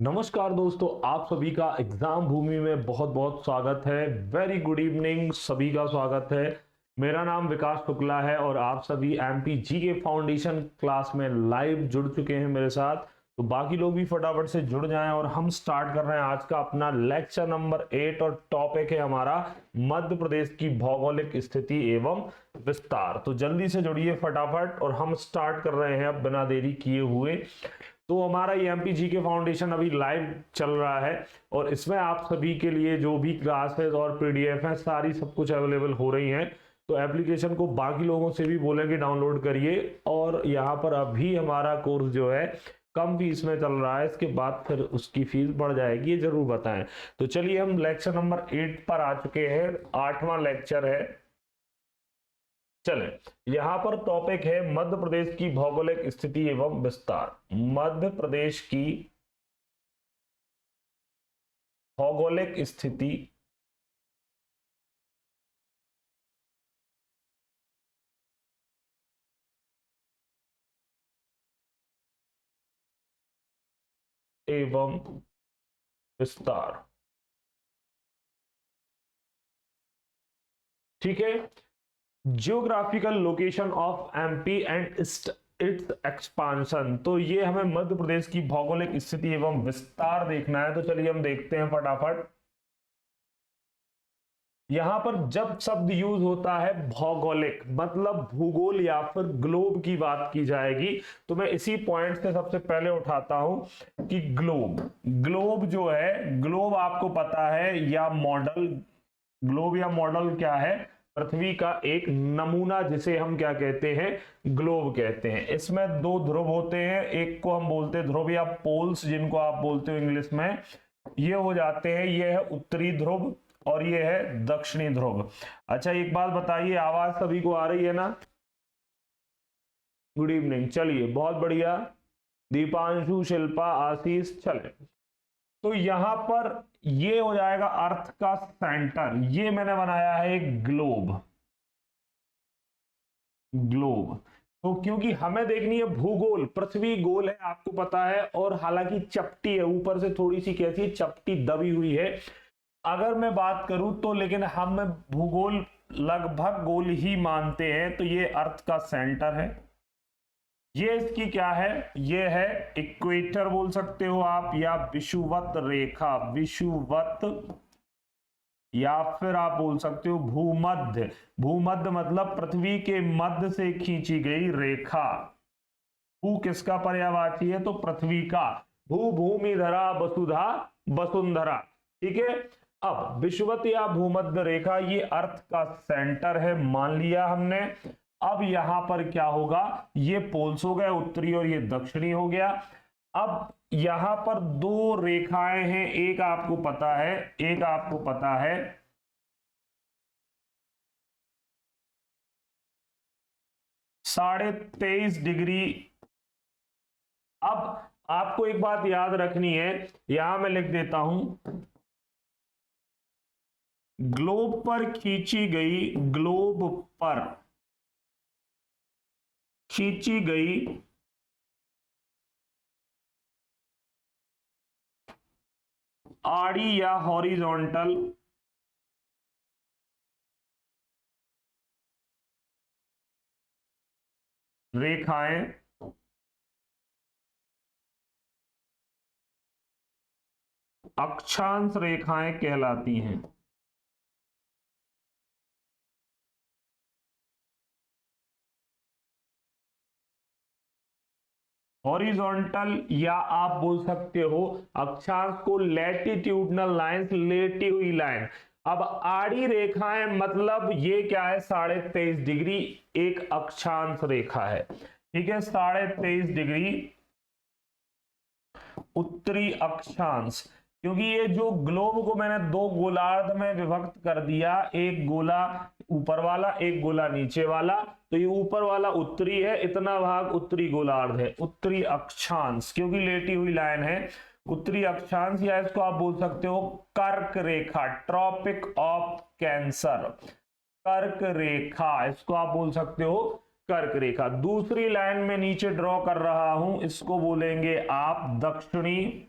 नमस्कार दोस्तों, आप सभी का एग्जाम भूमि में बहुत बहुत स्वागत है। वेरी गुड इवनिंग, सभी का स्वागत है। मेरा नाम विकास शुक्ला है और आप सभी एमपी जी के फाउंडेशन क्लास में लाइव जुड़ चुके हैं मेरे साथ। तो बाकी लोग भी फटाफट से जुड़ जाएं और हम स्टार्ट कर रहे हैं आज का अपना लेक्चर नंबर 8 और टॉपिक है हमारा मध्य प्रदेश की भौगोलिक स्थिति एवं विस्तार। तो जल्दी से जुड़िए फटाफट और हम स्टार्ट कर रहे हैं अब बिना देरी किए हुए। तो हमारा ये एमपीजी के फाउंडेशन अभी लाइव चल रहा है और इसमें आप सभी के लिए जो भी क्लासेस और पीडीएफ है सारी सब कुछ अवेलेबल हो रही हैं। तो एप्लीकेशन को बाकी लोगों से भी बोलेंगे डाउनलोड करिए। और यहाँ पर अभी हमारा कोर्स जो है कम फीस में चल रहा है, इसके बाद फिर उसकी फीस बढ़ जाएगी, ये जरूर बताएं। तो चलिए हम लेक्चर नंबर 8 पर आ चुके हैं, 8वां लेक्चर है। चलें, यहां पर टॉपिक है मध्य प्रदेश की भौगोलिक स्थिति एवं विस्तार। मध्य प्रदेश की भौगोलिक स्थिति एवं विस्तार। ठीक है। Geographical location of MP and it's expansion. तो ये हमें मध्य प्रदेश की भौगोलिक स्थिति एवं विस्तार देखना है। तो चलिए हम देखते हैं फटाफट। यहां पर जब शब्द यूज होता है भौगोलिक, मतलब भूगोल या फिर ग्लोब की बात की जाएगी, तो मैं इसी पॉइंट से सबसे पहले उठाता हूं कि ग्लोब। ग्लोब जो है, ग्लोब आपको पता है या मॉडल, ग्लोब या मॉडल क्या है? पृथ्वी का एक नमूना, जिसे हम क्या कहते हैं? ग्लोब कहते हैं। इसमें दो ध्रुव होते हैं, एक को हम बोलते हैं ध्रुव या पोल्स, जिनको आप बोलते हो इंग्लिश में। ये हो जाते हैं, ये है उत्तरी ध्रुव और ये है दक्षिणी ध्रुव। अच्छा, एक बात बताइए, आवाज सभी को आ रही है ना? Good evening. चलिए, बहुत बढ़िया। दीपांशु, शिल्पा, आशीष। चले, तो यहां पर ये हो जाएगा अर्थ का सेंटर। ये मैंने बनाया है एक ग्लोब। ग्लोब। तो क्योंकि हमें देखनी है भूगोल, पृथ्वी गोल है आपको पता है, और हालांकि चपटी है ऊपर से, थोड़ी सी कैसी है, चपटी दबी हुई है अगर मैं बात करूं तो, लेकिन हम भूगोल लगभग गोल ही मानते हैं। तो ये अर्थ का सेंटर है। ये इसकी क्या है? ये है इक्वेटर बोल सकते हो आप, या विषुवत रेखा, विषुवत, या फिर आप बोल सकते हो भूमध्य। भूमध्य मतलब पृथ्वी के मध्य से खींची गई रेखा। भू किसका पर्यायवाची है? तो पृथ्वी का। भू, भूमि, धरा, वसुधा, वसुंधरा। ठीक है। अब विषुवत या भूमध्य रेखा ये अर्थ का सेंटर है, मान लिया हमने। अब यहां पर क्या होगा? ये पोल्स हो गए, उत्तरी और ये दक्षिणी हो गया। अब यहां पर दो रेखाएं हैं, एक आपको पता है, एक आपको पता है 23.5 डिग्री। अब आपको एक बात याद रखनी है, यहां मैं लिख देता हूं, ग्लोब पर खींची गई, ग्लोब पर खींची गई आड़ी या हॉरिजॉन्टल रेखाएं अक्षांश रेखाएं कहलाती हैं। हॉरिजॉन्टल, या आप बोल सकते हो अक्षांश को लैटिट्यूडनल लाइंस, लेटी हुई लाइन। अब आड़ी रेखाएं मतलब ये क्या है? 23.5 डिग्री एक अक्षांश रेखा है। ठीक है, 23.5 डिग्री उत्तरी अक्षांश। क्योंकि ये जो ग्लोब को मैंने दो गोलार्ध में विभक्त कर दिया, एक गोला ऊपर वाला, एक गोला नीचे वाला, तो ये ऊपर वाला उत्तरी है, इतना भाग उत्तरी गोलार्ध है, उत्तरी अक्षांश, क्योंकि लेटी हुई लाइन है। उत्तरी अक्षांश, या इसको आप बोल सकते हो कर्क रेखा, ट्रॉपिक ऑफ कैंसर, कर्क रेखा, इसको आप बोल सकते हो कर्क रेखा। दूसरी लाइन में नीचे ड्रॉ कर रहा हूं, इसको बोलेंगे आप दक्षिणी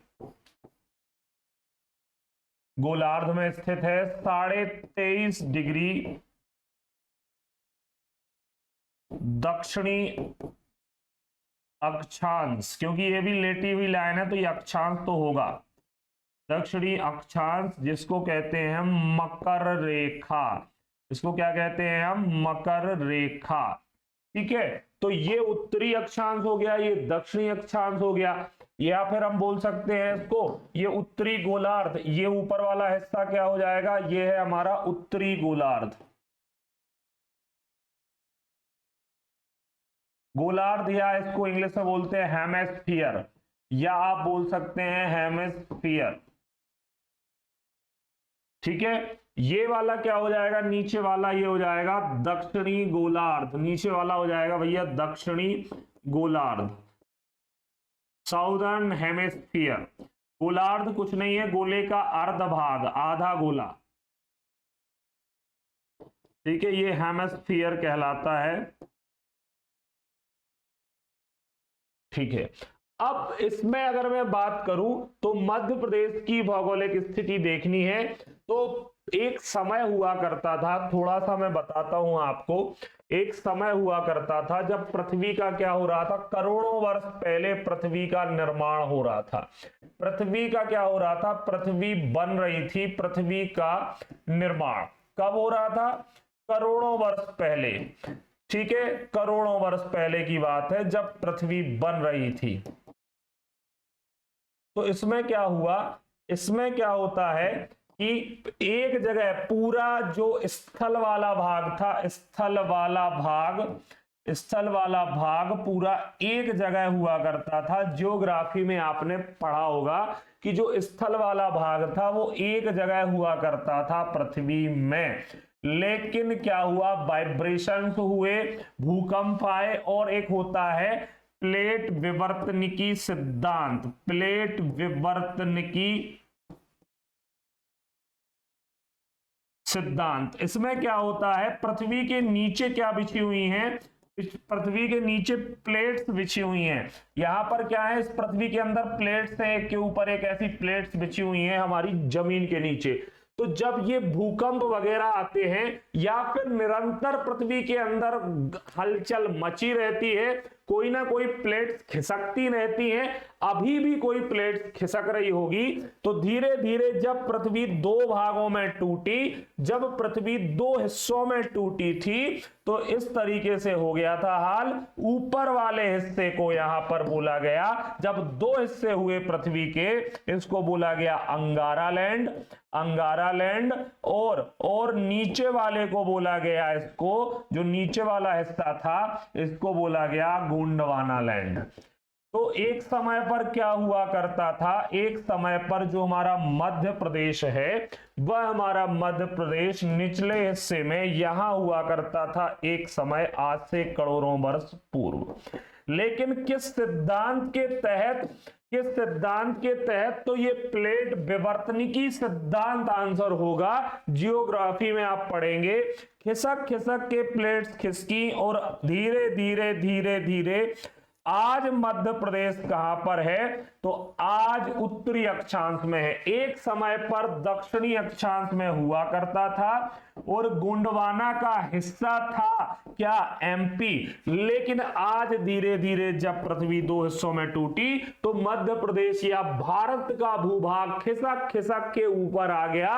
गोलार्ध में स्थित है, 23.5 डिग्री दक्षिणी अक्षांश, क्योंकि ये भी लेटी हुई लाइन है तो ये अक्षांश तो होगा, दक्षिणी अक्षांश, जिसको कहते हैं हम मकर रेखा। इसको क्या कहते हैं हम? मकर रेखा। ठीक है, तो ये उत्तरी अक्षांश हो गया, ये दक्षिणी अक्षांश हो गया, या फिर हम बोल सकते हैं इसको ये उत्तरी गोलार्ध। ये ऊपर वाला हिस्सा क्या हो जाएगा? ये है हमारा उत्तरी गोलार्ध। गोलार्ध, या इसको इंग्लिश में बोलते हैं हेमिस्फीयर, या आप बोल सकते हैं हेमिस्फीयर। ठीक है, ये वाला क्या हो जाएगा? नीचे वाला ये हो जाएगा दक्षिणी गोलार्ध। नीचे वाला हो जाएगा भैया दक्षिणी गोलार्ध, साउदर्न हेमिस्फीयर। गोलार्ध कुछ नहीं है, गोले का अर्ध भाग, आधा गोला। ठीक है, ये हेमिस्फीयर कहलाता है। ठीक है, अब इसमें अगर मैं बात करूं तो मध्य प्रदेश की भौगोलिक स्थिति देखनी है तो एक समय हुआ करता था, थोड़ा सा मैं बताता हूं आपको। एक समय हुआ करता था जब पृथ्वी का क्या हो रहा था? करोड़ों वर्ष पहले पृथ्वी का निर्माण हो रहा था। पृथ्वी का क्या हो रहा था? पृथ्वी बन रही थी। पृथ्वी का निर्माण कब हो रहा था? करोड़ों वर्ष पहले। ठीक है, करोड़ों वर्ष पहले की बात है जब पृथ्वी बन रही थी। तो इसमें क्या हुआ? इसमें क्या होता है कि एक जगह पूरा जो स्थल वाला भाग था, स्थल वाला भाग पूरा एक जगह हुआ करता था। ज्योग्राफी में आपने पढ़ा होगा कि जो स्थल वाला भाग था वो एक जगह हुआ करता था पृथ्वी में। लेकिन क्या हुआ? वाइब्रेशंस हुए, भूकंप आए, और एक होता है प्लेट विवर्तनिकी सिद्धांत। प्लेट विवर्तनिकी सिद्धांत, इसमें क्या होता है? पृथ्वी के नीचे क्या बिछी हुई हैं? पृथ्वी के नीचे प्लेट्स बिछी हुई हैं। यहां पर क्या है? इस पृथ्वी के अंदर प्लेट्स हैं, एक के ऊपर एक ऐसी प्लेट्स बिछी हुई हैं हमारी जमीन के नीचे। तो जब ये भूकंप वगैरह आते हैं या फिर निरंतर पृथ्वी के अंदर हलचल मची रहती है, कोई ना कोई प्लेट्स खिसकती रहती हैं, अभी भी कोई प्लेट्स खिसक रही होगी, तो धीरे धीरे जब पृथ्वी दो भागों में टूटी, जब पृथ्वी दो हिस्सों में टूटी थी, तो इस तरीके से हो गया था हाल। ऊपर वाले हिस्से को यहां पर बोला गया, जब दो हिस्से हुए पृथ्वी के, इसको बोला गया अंगारा लैंड, अंगारा लैंड। और नीचे वाले को बोला गया, इसको जो नीचे वाला हिस्सा था इसको बोला गया गोंडवाना लैंड। तो एक समय पर क्या हुआ करता था? एक समय पर जो हमारा मध्य प्रदेश है, वह हमारा मध्य प्रदेश निचले हिस्से में यहां हुआ करता था एक समय, आज से करोड़ों वर्ष पूर्व। लेकिन किस सिद्धांत के तहत? किस सिद्धांत के तहत? तो ये प्लेट विवर्तनिकी सिद्धांत आंसर होगा। जियोग्राफी में आप पढ़ेंगे, खिसक खिसक के प्लेट्स खिसकी और धीरे धीरे धीरे धीरे आज मध्य प्रदेश कहां पर है? तो आज उत्तरी अक्षांश में है। एक समय पर दक्षिणी अक्षांश में हुआ करता था और गोंडवाना का हिस्सा था क्या? एमपी। लेकिन आज धीरे धीरे जब पृथ्वी दो हिस्सों में टूटी तो मध्य प्रदेश या भारत का भूभाग खिसक खिसक के ऊपर आ गया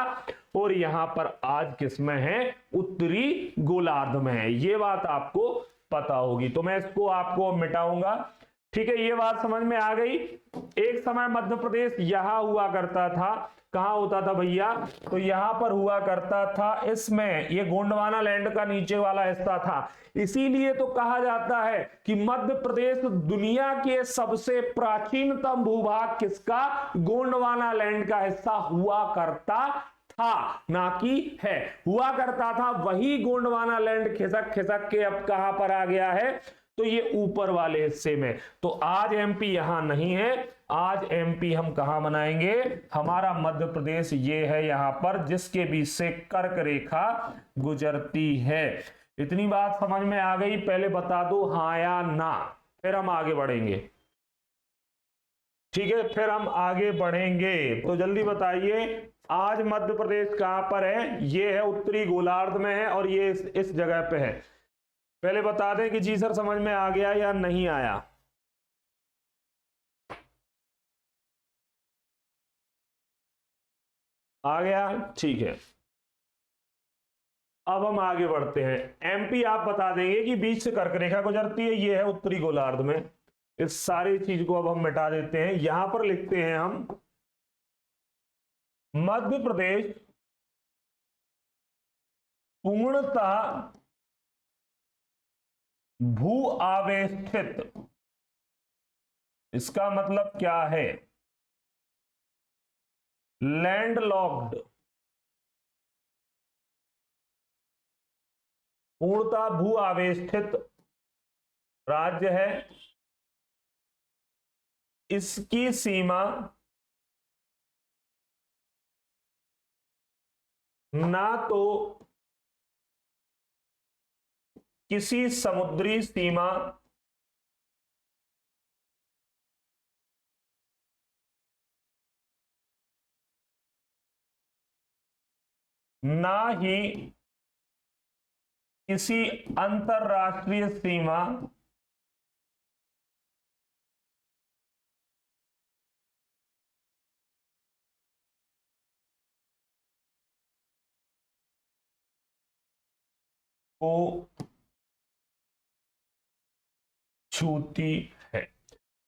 और यहां पर आज किसमें है? उत्तरी गोलार्ध में है। ये बात आपको पता होगी, तो मैं इसको आपको मिटाऊंगा। ठीक है, ये बात समझ में आ गई। एक समय मध्य प्रदेश यहां हुआ करता था। कहां होता था भैया? तो यहां पर हुआ करता था, इसमें ये गोंडवाना लैंड का नीचे वाला हिस्सा था। इसीलिए तो कहा जाता है कि मध्य प्रदेश दुनिया के सबसे प्राचीनतम भूभाग किसका? गोंडवाना लैंड का हिस्सा हुआ करता था, ना कि है। हुआ करता था, वही गोंडवाना लैंड खिसक खिसक के अब कहां पर आ गया है? तो ये ऊपर वाले हिस्से में। तो आज एमपी यहां नहीं है, आज एमपी हम कहां बनाएंगे? हमारा मध्य प्रदेश ये है यहां पर, जिसके बीच से कर्क रेखा गुजरती है। इतनी बात समझ में आ गई? पहले बता दो हां या ना, फिर हम आगे बढ़ेंगे। ठीक है, फिर हम आगे बढ़ेंगे, तो जल्दी बताइए आज मध्य प्रदेश कहां पर है? ये है उत्तरी गोलार्ध में है और ये इस जगह पे है। पहले बता दें कि जी सर समझ में आ गया या नहीं आया? आ गया, ठीक है। अब हम आगे बढ़ते हैं। एमपी आप बता देंगे कि बीच से कर्क रेखा गुजरती है, ये है उत्तरी गोलार्ध में। इस सारी चीज को अब हम मिटा देते हैं, यहां पर लिखते हैं हम मध्य प्रदेश पूर्णतः भू आवेष्टित। इसका मतलब क्या है? लैंडलॉक्ड, पूर्णतः भू आवेष्टित राज्य है। इसकी सीमा ना तो किसी समुद्री सीमा ना ही किसी अंतरराष्ट्रीय सीमा को छूती है।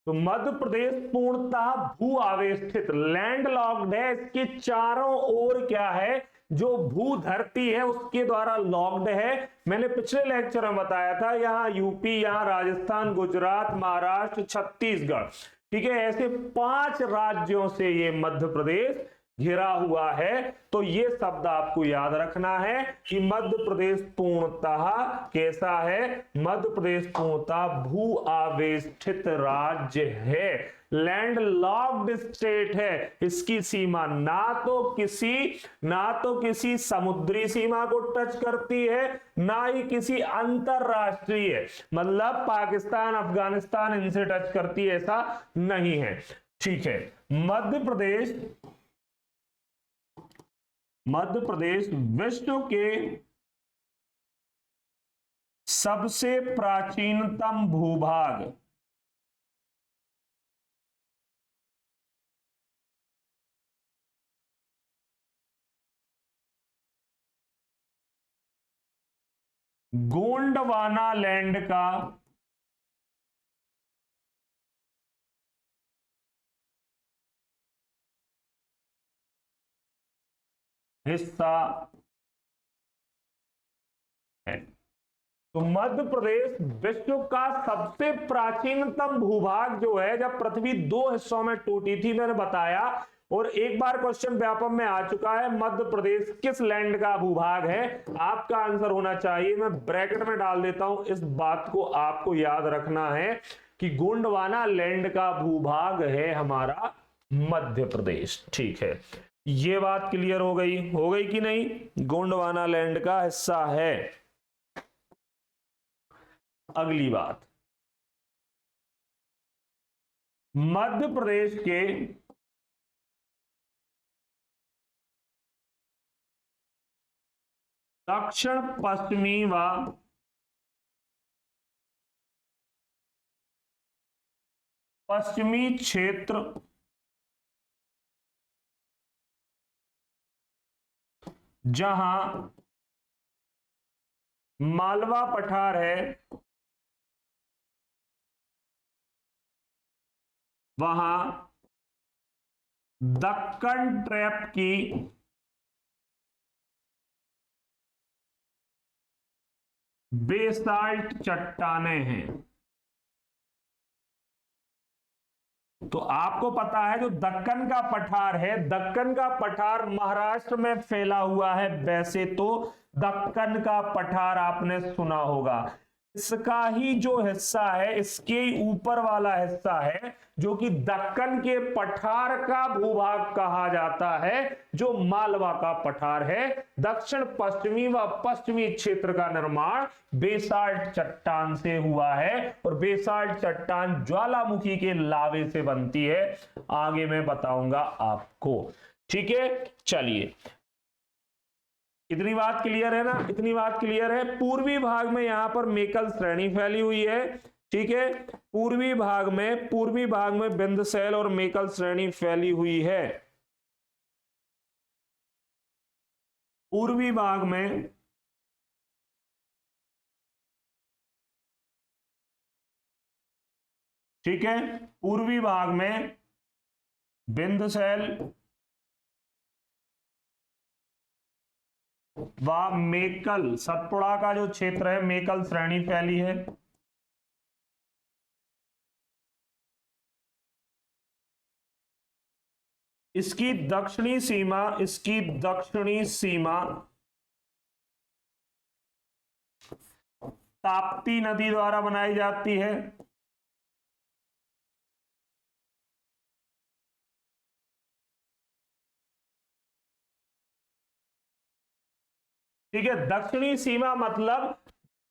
तो मध्य प्रदेश पूर्णतः भू आवेष्टित, लैंडलॉक्ड है। इसके चारों ओर क्या है? जो भू धरती है उसके द्वारा लॉक्ड है। मैंने पिछले लेक्चर में बताया था, यहां यूपी, यहां राजस्थान, गुजरात, महाराष्ट्र, छत्तीसगढ़, ठीक है, ऐसे 5 राज्यों से ये मध्य प्रदेश घिरा हुआ है। तो ये शब्द आपको याद रखना है कि मध्य प्रदेश पूर्णतः कैसा है? मध्य प्रदेश पूर्णतः भू आवेष्टित राज्य है, लैंड लॉक्ड स्टेट है। इसकी सीमा ना तो किसी समुद्री सीमा को टच करती है, ना ही किसी अंतरराष्ट्रीय, मतलब पाकिस्तान, अफगानिस्तान इनसे टच करती है, ऐसा नहीं है। ठीक है, मध्य प्रदेश विश्व के सबसे प्राचीनतम भूभाग, गोंडवाना लैंड का हिस्सा है। तो मध्य प्रदेश विश्व का सबसे प्राचीनतम भूभाग जो है, जब पृथ्वी 2 हिस्सों में टूटी थी, मैंने बताया, और एक बार क्वेश्चन व्यापम में आ चुका है, मध्य प्रदेश किस लैंड का भूभाग है? आपका आंसर होना चाहिए, मैं ब्रैकेट में डाल देता हूं, इस बात को आपको याद रखना है कि गोंडवाना लैंड का भूभाग है हमारा मध्य प्रदेश। ठीक है, ये बात क्लियर हो गई कि नहीं? गोंडवाना लैंड का हिस्सा है। अगली बात, मध्य प्रदेश के दक्षिण पश्चिमी व पश्चिमी क्षेत्र जहां मालवा पठार है, वहां दक्कन ट्रैप की बेसाल्ट चट्टानें हैं। तो आपको पता है जो दक्कन का पठार है, दक्कन का पठार महाराष्ट्र में फैला हुआ है। वैसे तो दक्कन का पठार आपने सुना होगा, इसका ही जो हिस्सा है, इसके ऊपर वाला हिस्सा है, जो कि दक्कन के पठार का भूभाग कहा जाता है, जो मालवा का पठार है। दक्षिण पश्चिमी व पश्चिमी क्षेत्र का निर्माण बेसाल्ट चट्टान से हुआ है, और बेसाल्ट चट्टान ज्वालामुखी के लावे से बनती है, आगे मैं बताऊंगा आपको। ठीक है, चलिए इतनी बात क्लियर है ना, इतनी बात क्लियर है। पूर्वी भाग में यहां पर मेकल श्रेणी फैली हुई है, ठीक है, पूर्वी भाग में विंध्य शैल और मेकल श्रेणी फैली हुई है। पूर्वी भाग में ठीक है, पूर्वी भाग में विंध्य शैल व मेकल, सतपुड़ा का जो क्षेत्र है मेकल श्रेणी फैली है। इसकी दक्षिणी सीमा ताप्ती नदी द्वारा बनाई जाती है। ठीक है, दक्षिणी सीमा मतलब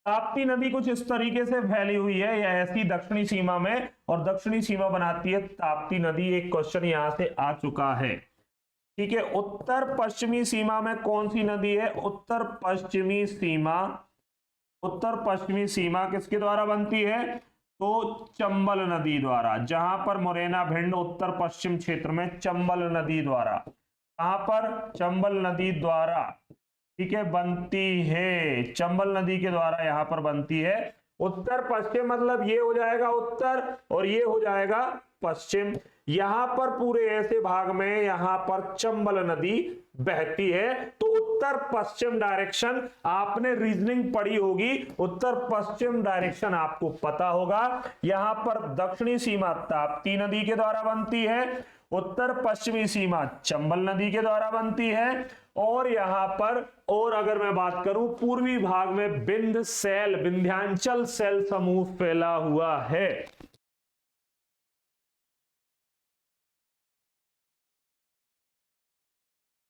ताप्ती नदी कुछ इस तरीके से फैली हुई है या ऐसी दक्षिणी सीमा में, और दक्षिणी सीमा बनाती है ताप्ती नदी। एक क्वेश्चन यहां से आ चुका है। ठीक है, उत्तर पश्चिमी सीमा में कौन सी नदी है? उत्तर पश्चिमी सीमा किसके द्वारा बनती है? तो चंबल नदी द्वारा। जहां पर मुरैना भिंड उत्तर पश्चिम क्षेत्र में चंबल नदी द्वारा, कहां पर? चंबल नदी द्वारा, ठीक है, बनती है। चंबल नदी के द्वारा यहां पर बनती है। उत्तर पश्चिम मतलब ये हो जाएगा उत्तर और ये हो जाएगा पश्चिम। यहां पर पूरे ऐसे भाग में यहां पर चंबल नदी बहती है। तो उत्तर पश्चिम डायरेक्शन आपने रीजनिंग पढ़ी होगी, उत्तर पश्चिम डायरेक्शन आपको पता होगा। यहां पर दक्षिणी सीमा ताप्ती नदी के द्वारा बनती है, उत्तर पश्चिमी सीमा चंबल नदी के द्वारा बनती है, और यहां पर, और अगर मैं बात करूं पूर्वी भाग में विंध्याचल शैल समूह फैला हुआ है।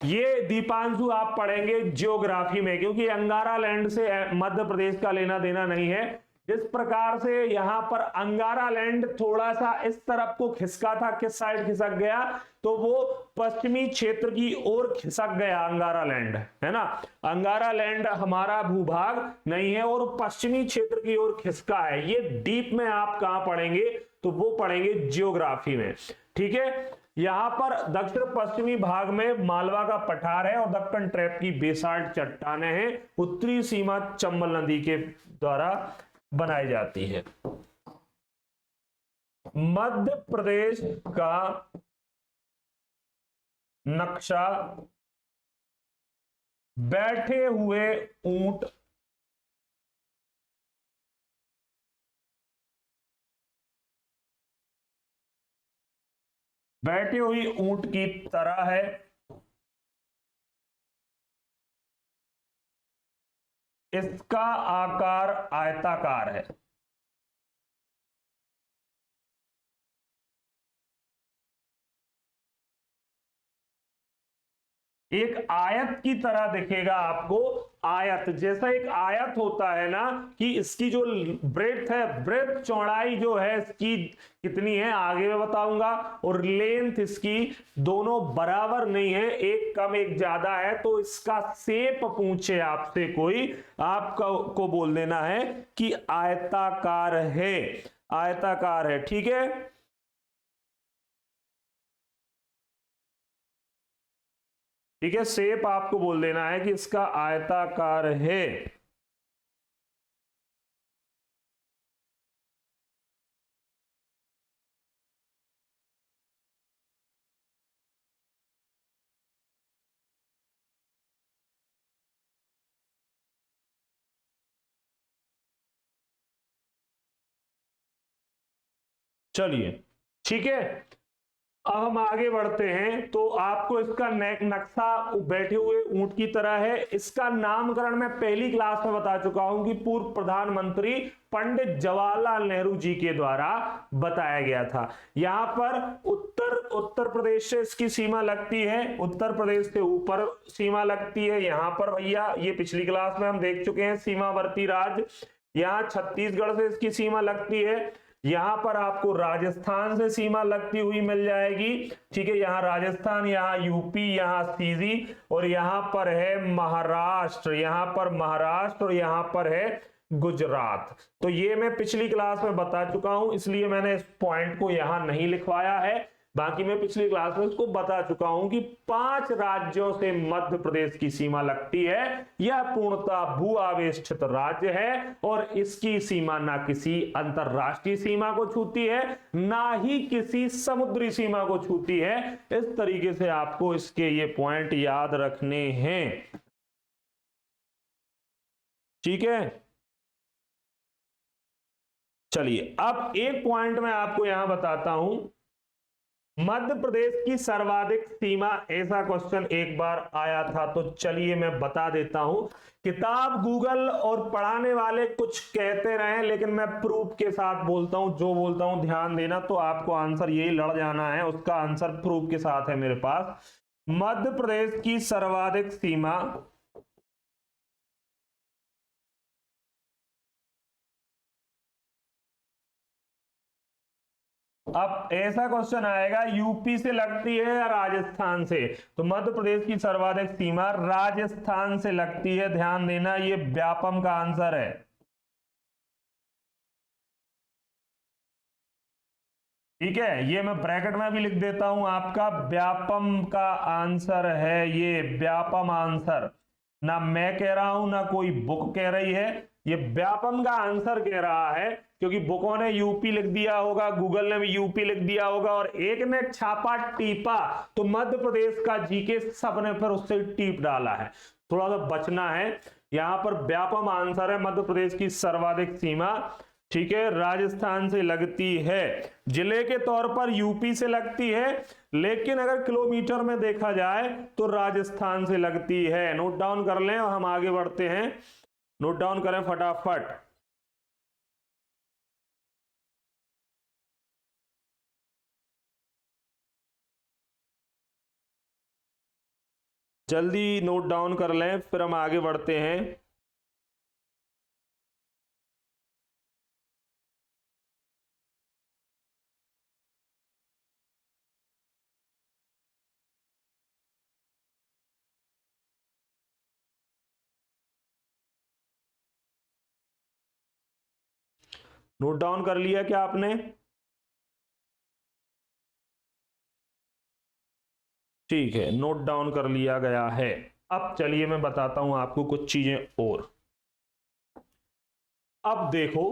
ये दीपांशु आप पढ़ेंगे ज्योग्राफी में, क्योंकि अंगारा लैंड से मध्य प्रदेश का लेना देना नहीं है। जिस प्रकार से यहां पर अंगारा लैंड थोड़ा सा इस तरफ को खिसका था, किस साइड खिसक गया? तो वो पश्चिमी क्षेत्र की ओर खिसक गया अंगारा लैंड, है ना। अंगारा लैंड हमारा भूभाग नहीं है और पश्चिमी क्षेत्र की ओर खिसका है। ये डीप में आप कहां पढ़ेंगे? तो वो पढ़ेंगे ज्योग्राफी में। ठीक है, यहां पर दक्षिण पश्चिमी भाग में मालवा का पठार है और दक्कन ट्रैप की बेसाल्ट चट्टानें हैं। उत्तरी सीमा चंबल नदी के द्वारा बनाई जाती है। मध्य प्रदेश का नक्शा बैठे हुए ऊंट बैठी हुई ऊंट की तरह है। इसका आकार आयताकार है। एक आयत की तरह दिखेगा आपको। आयत जैसा एक आयत होता है ना, कि इसकी जो ब्रेड्थ है, ब्रेड्थ चौड़ाई जो है इसकी कितनी है आगे मैं बताऊंगा, और लेंथ इसकी दोनों बराबर नहीं है, एक कम एक ज्यादा है। तो इसका शेप पूछे आपसे कोई, आपको बोल देना है कि आयताकार है, आयताकार है। ठीक है, ठीक है, शेप आपको बोल देना है कि इसका आयताकार है। चलिए ठीक है, अब हम आगे बढ़ते हैं। तो आपको इसका नक्शा बैठे हुए ऊंट की तरह है। इसका नामकरण मैं पहली क्लास में बता चुका हूं कि पूर्व प्रधानमंत्री पंडित जवाहरलाल नेहरू जी के द्वारा बताया गया था। यहां पर उत्तर प्रदेश से इसकी सीमा लगती है, उत्तर प्रदेश से ऊपर सीमा लगती है। यहां पर भैया ये पिछली क्लास में हम देख चुके हैं सीमावर्ती राज्य। यहां छत्तीसगढ़ से इसकी सीमा लगती है। यहां पर आपको राजस्थान से सीमा लगती हुई मिल जाएगी, ठीक है, यहां राजस्थान, यहां यूपी, यहां सीधी, और यहां पर है महाराष्ट्र, यहां पर महाराष्ट्र, और यहां पर है गुजरात। तो ये मैं पिछली क्लास में बता चुका हूं, इसलिए मैंने इस पॉइंट को यहां नहीं लिखवाया है। बाकी मैं पिछली क्लास में इसको बता चुका हूं कि 5 राज्यों से मध्य प्रदेश की सीमा लगती है। यह पूर्णतः भू आवेष्टित राज्य है और इसकी सीमा ना किसी अंतरराष्ट्रीय सीमा को छूती है, ना ही किसी समुद्री सीमा को छूती है। इस तरीके से आपको इसके ये पॉइंट याद रखने हैं, ठीक है। चलिए अब एक पॉइंट मैं आपको यहां बताता हूं, मध्य प्रदेश की सर्वाधिक सीमा, ऐसा क्वेश्चन एक बार आया था, तो चलिए मैं बता देता हूं। किताब, गूगल और पढ़ाने वाले कुछ कहते रहे, लेकिन मैं प्रूफ के साथ बोलता हूं, जो बोलता हूं ध्यान देना, तो आपको आंसर यही लड़ जाना है, उसका आंसर प्रूफ के साथ है मेरे पास। मध्य प्रदेश की सर्वाधिक सीमा अब ऐसा क्वेश्चन आएगा, यूपी से लगती है या राजस्थान से, तो मध्य प्रदेश की सर्वाधिक सीमा राजस्थान से लगती है, ध्यान देना, ये व्यापम का आंसर है, ठीक है। ये मैं ब्रैकेट में भी लिख देता हूं, आपका व्यापम का आंसर है, ये व्यापम आंसर, ना मैं कह रहा हूं ना कोई बुक कह रही है, ये व्यापम का आंसर कह रहा है, क्योंकि बुकों ने यूपी लिख दिया होगा, गूगल ने भी यूपी लिख दिया होगा, और एक ने छापा टीपा, तो मध्य प्रदेश का जीके सबने फिर उससे टीप डाला है, थोड़ा सा बचना है। यहां पर व्यापम आंसर है, मध्य प्रदेश की सर्वाधिक सीमा, ठीक है, राजस्थान से लगती है। जिले के तौर पर यूपी से लगती है, लेकिन अगर किलोमीटर में देखा जाए तो राजस्थान से लगती है। नोट डाउन कर लें और हम आगे बढ़ते हैं, नोट डाउन करें फटाफट। जल्दी नोट डाउन कर लें, फिर हम आगे बढ़ते हैं। नोट डाउन कर लिया क्या आपने? ठीक है, नोट डाउन कर लिया गया है। अब चलिए मैं बताता हूं आपको कुछ चीजें और। अब देखो,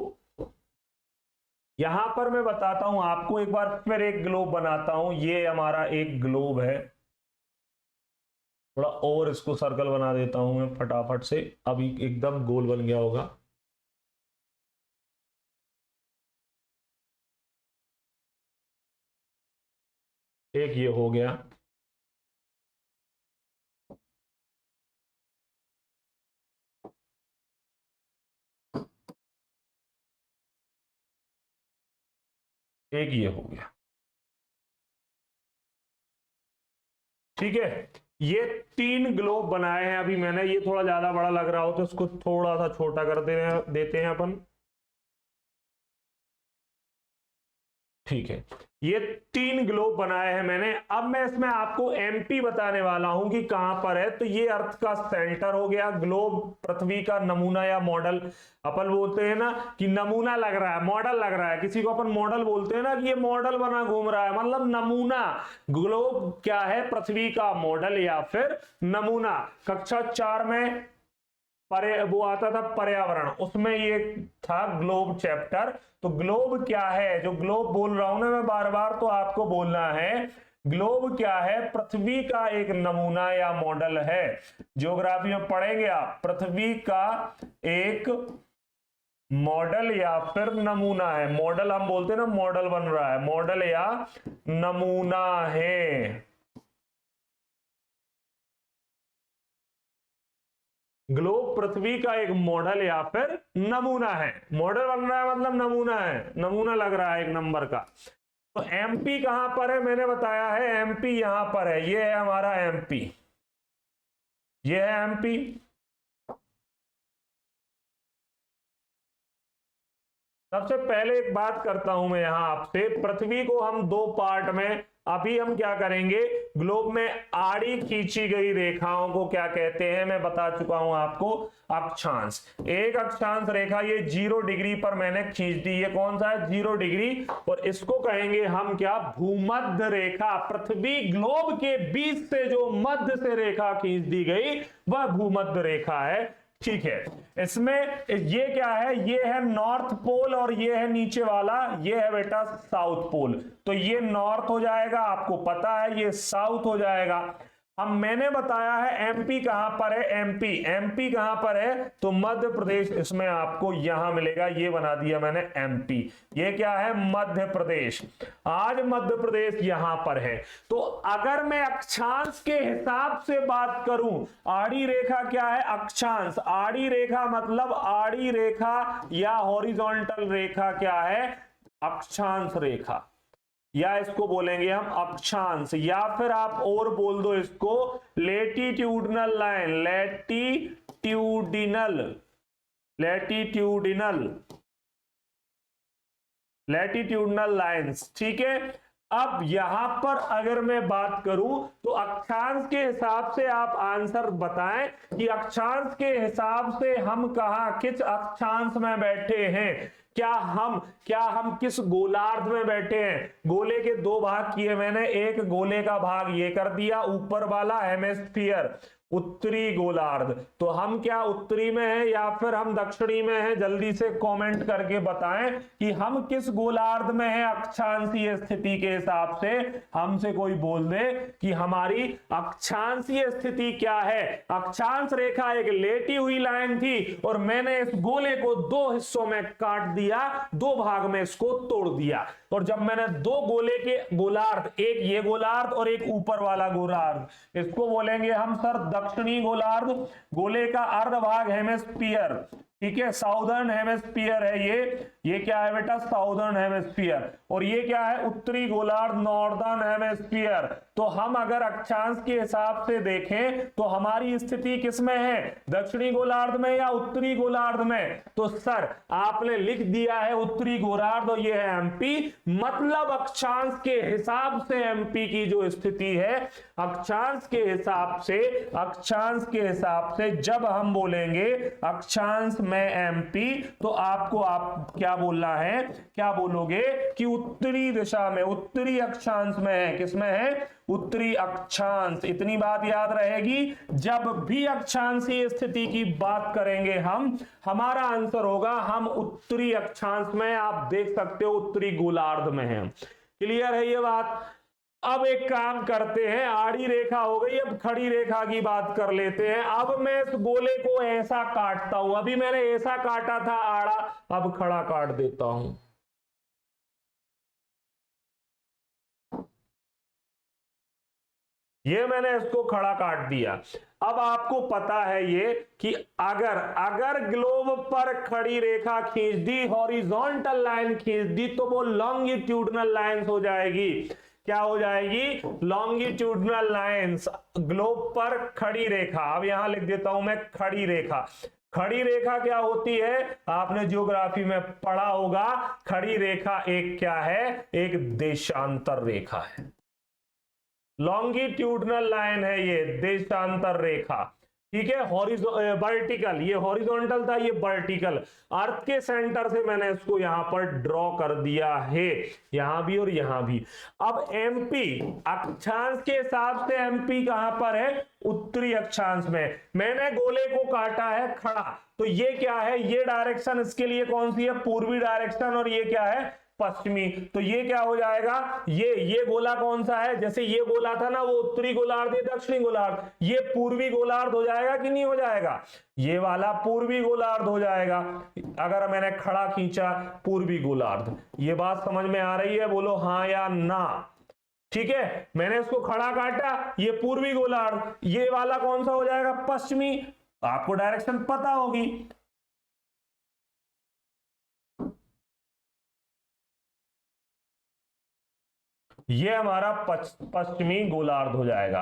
यहां पर मैं बताता हूं आपको, एक बार फिर एक ग्लोब बनाता हूं, ये हमारा एक ग्लोब है, थोड़ा और इसको सर्कल बना देता हूं मैं फटाफट से, अभी एकदम गोल बन गया होगा। एक ये हो गया, एक ये हो गया, ठीक है। ये 3 ग्लोब बनाए हैं अभी मैंने, ये थोड़ा ज्यादा बड़ा लग रहा हो तो इसको थोड़ा सा छोटा कर देते हैं अपन, ठीक है। ये 3 ग्लोब बनाए हैं मैंने। अब मैं इसमें आपको एमपी बताने वाला हूं कि कहां पर है। तो ये अर्थ का सेंटर हो गया, ग्लोब पृथ्वी का नमूना या मॉडल, अपन बोलते हैं ना कि नमूना लग रहा है, मॉडल लग रहा है, किसी को अपन मॉडल बोलते हैं ना कि ये मॉडल बना घूम रहा है, मतलब नमूना। ग्लोब क्या है? पृथ्वी का मॉडल या फिर नमूना। कक्षा 4 में वो आता था पर्यावरण, उसमें ये था ग्लोब चैप्टर। तो ग्लोब क्या है, जो ग्लोब बोल रहा हूं ना मैं बार बार, तो आपको बोलना है ग्लोब क्या है? पृथ्वी का एक नमूना या मॉडल है। ज्योग्राफी में पढ़ेंगे आप, पृथ्वी का एक मॉडल या फिर नमूना है। मॉडल हम बोलते हैं ना, मॉडल बन रहा है, मॉडल या नमूना है। ग्लोब पृथ्वी का एक मॉडल या फिर नमूना है। मॉडल बन रहा है मतलब नमूना है, नमूना लग रहा है एक नंबर का। तो एमपी कहां पर है? मैंने बताया है एमपी यहां पर है, ये है हमारा एमपी, ये है एमपी। सबसे पहले एक बात करता हूं मैं यहां आपसे, पृथ्वी को हम दो पार्ट में, अभी हम क्या करेंगे, ग्लोब में आड़ी खींची गई रेखाओं को क्या कहते हैं, मैं बता चुका हूं आपको, अक्षांश। एक अक्षांश रेखा ये 0 डिग्री पर मैंने खींच दी, ये कौन सा है, 0 डिग्री, और इसको कहेंगे हम क्या, भूमध्य रेखा। पृथ्वी ग्लोब के बीच से जो मध्य से रेखा खींच दी गई वह भूमध्य रेखा है। ठीक है, इसमें ये क्या है, ये है नॉर्थ पोल और ये है नीचे वाला, ये है बेटा साउथ पोल। तो ये नॉर्थ हो जाएगा, आपको पता है, ये साउथ हो जाएगा। हम मैंने बताया है एमपी कहां पर है, एमपी कहां पर है, तो मध्य प्रदेश, इसमें आपको यहां मिलेगा, ये बना दिया मैंने एमपी, ये क्या है, मध्य प्रदेश। आज मध्य प्रदेश यहां पर है। तो अगर मैं अक्षांश के हिसाब से बात करूं, आड़ी रेखा क्या है, अक्षांश, आड़ी रेखा मतलब आड़ी रेखा या हॉरिजॉन्टल रेखा क्या है, अक्षांश रेखा, या इसको बोलेंगे हम अक्षांश, या फिर आप और बोल दो इसको लेटिट्यूडनल लाइन, लेटिट्यूडनल लाइंस। ठीक है, अब यहां पर अगर मैं बात करूं तो अक्षांश के हिसाब से आप आंसर बताएं कि अक्षांश के हिसाब से हम कहां, किस अक्षांश में बैठे हैं, क्या हम किस गोलार्ध में बैठे हैं। गोले के दो भाग किए मैंने, एक गोले का भाग ये कर दिया, ऊपर वाला हेमिस्फीयर, उत्तरी गोलार्ध। तो हम क्या उत्तरी में हैं या फिर हम दक्षिणी में हैं, जल्दी से कमेंट करके बताएं कि हम किस गोलार्ध में हैं अक्षांशीय स्थिति के हिसाब से। हमसे कोई बोल दे कि हमारी अक्षांशीय स्थिति क्या है। अक्षांश रेखा एक लेटी हुई लाइन थी और मैंने इस गोले को दो हिस्सों में काट दिया, दो भाग में इसको तोड़ दिया, और जब मैंने दो गोले के गोलार्ध, एक ये गोलार्ध और एक ऊपर वाला गोलार्ध, इसको बोलेंगे हम सर दक्षिणी गोलार्ध। गोले का अर्ध भाग हेमिस्फीयर, ठीक है, साउदर्न हेमिस्फीयर है ये क्या है बेटा, साउदर्न हेमिस्फीयर, और ये क्या है, उत्तरी गोलार्ध, नॉर्दर्न हेमिस्फीयर। तो हम अगर अक्षांश के हिसाब से देखें तो हमारी स्थिति किसमें है, दक्षिणी गोलार्ध में या उत्तरी गोलार्ध में। तो सर आपने लिख दिया है उत्तरी गोलार्ध और ये है एमपी, मतलब अक्षांश के हिसाब से एमपी की जो स्थिति है, अक्षांश के हिसाब से जब हम बोलेंगे अक्षांश में एमपी, तो आपको आप क्या बोलना है, क्या बोलोगे कि उत्तरी दिशा में, उत्तरी अक्षांश में है, किसमें है, उत्तरी अक्षांश। इतनी बात याद रहेगी, जब भी अक्षांशीय स्थिति की बात करेंगे हम, हमारा आंसर होगा हम उत्तरी अक्षांश में, आप देख सकते हो उत्तरी गोलार्ध में है। क्लियर है ये बात। अब एक काम करते हैं, आड़ी रेखा हो गई, अब खड़ी रेखा की बात कर लेते हैं। अब मैं इस गोले को ऐसा काटता हूं, अभी मैंने ऐसा काटा था आड़ा, अब खड़ा काट देता हूं। ये मैंने इसको खड़ा काट दिया। अब आपको पता है ये कि अगर ग्लोब पर खड़ी रेखा खींच दी, हॉरिजॉन्टल लाइन खींच दी, तो वो लॉन्गिट्यूडनल लाइंस हो जाएगी। क्या हो जाएगी, लॉन्गिट्यूडनल लाइंस, ग्लोब पर खड़ी रेखा। अब यहां लिख देता हूं मैं खड़ी रेखा। खड़ी रेखा क्या होती है, आपने ज्योग्राफी में पढ़ा होगा, खड़ी रेखा एक क्या है, एक देशांतर रेखा है। लॉन्गिट्यूडनल लाइन है ये, देशांतर रेखा, ठीक है। वर्टिकल, ये हॉरिजॉन्टल था, ये वर्टिकल। अर्थ के सेंटर से मैंने इसको यहां पर ड्रॉ कर दिया है, यहां भी और यहां भी। अब एमपी अक्षांश के हिसाब से एमपी कहां पर है, उत्तरी अक्षांश में। मैंने गोले को काटा है खड़ा, तो ये क्या है, ये डायरेक्शन इसके लिए कौन सी है, पूर्वी डायरेक्शन, और ये क्या है, पश्चिमी। तो ये क्या हो जाएगा, ये गोला कौन सा है, जैसे ये गोला था ना वो उत्तरी गोलार्ध, दक्षिणी गोलार्ध, ये पूर्वी गोलार्ध हो जाएगा कि नहीं हो जाएगा, ये वाला पूर्वी गोलार्ध हो जाएगा। अगर मैंने खड़ा खींचा, पूर्वी गोलार्ध। ये बात समझ में आ रही है, बोलो हाँ या ना। ठीक है, मैंने इसको खड़ा काटा, ये पूर्वी गोलार्ध, ये वाला कौन सा हो जाएगा, पश्चिमी। आपको डायरेक्शन पता होगी। ये हमारा पश्चिमी गोलार्ध हो जाएगा।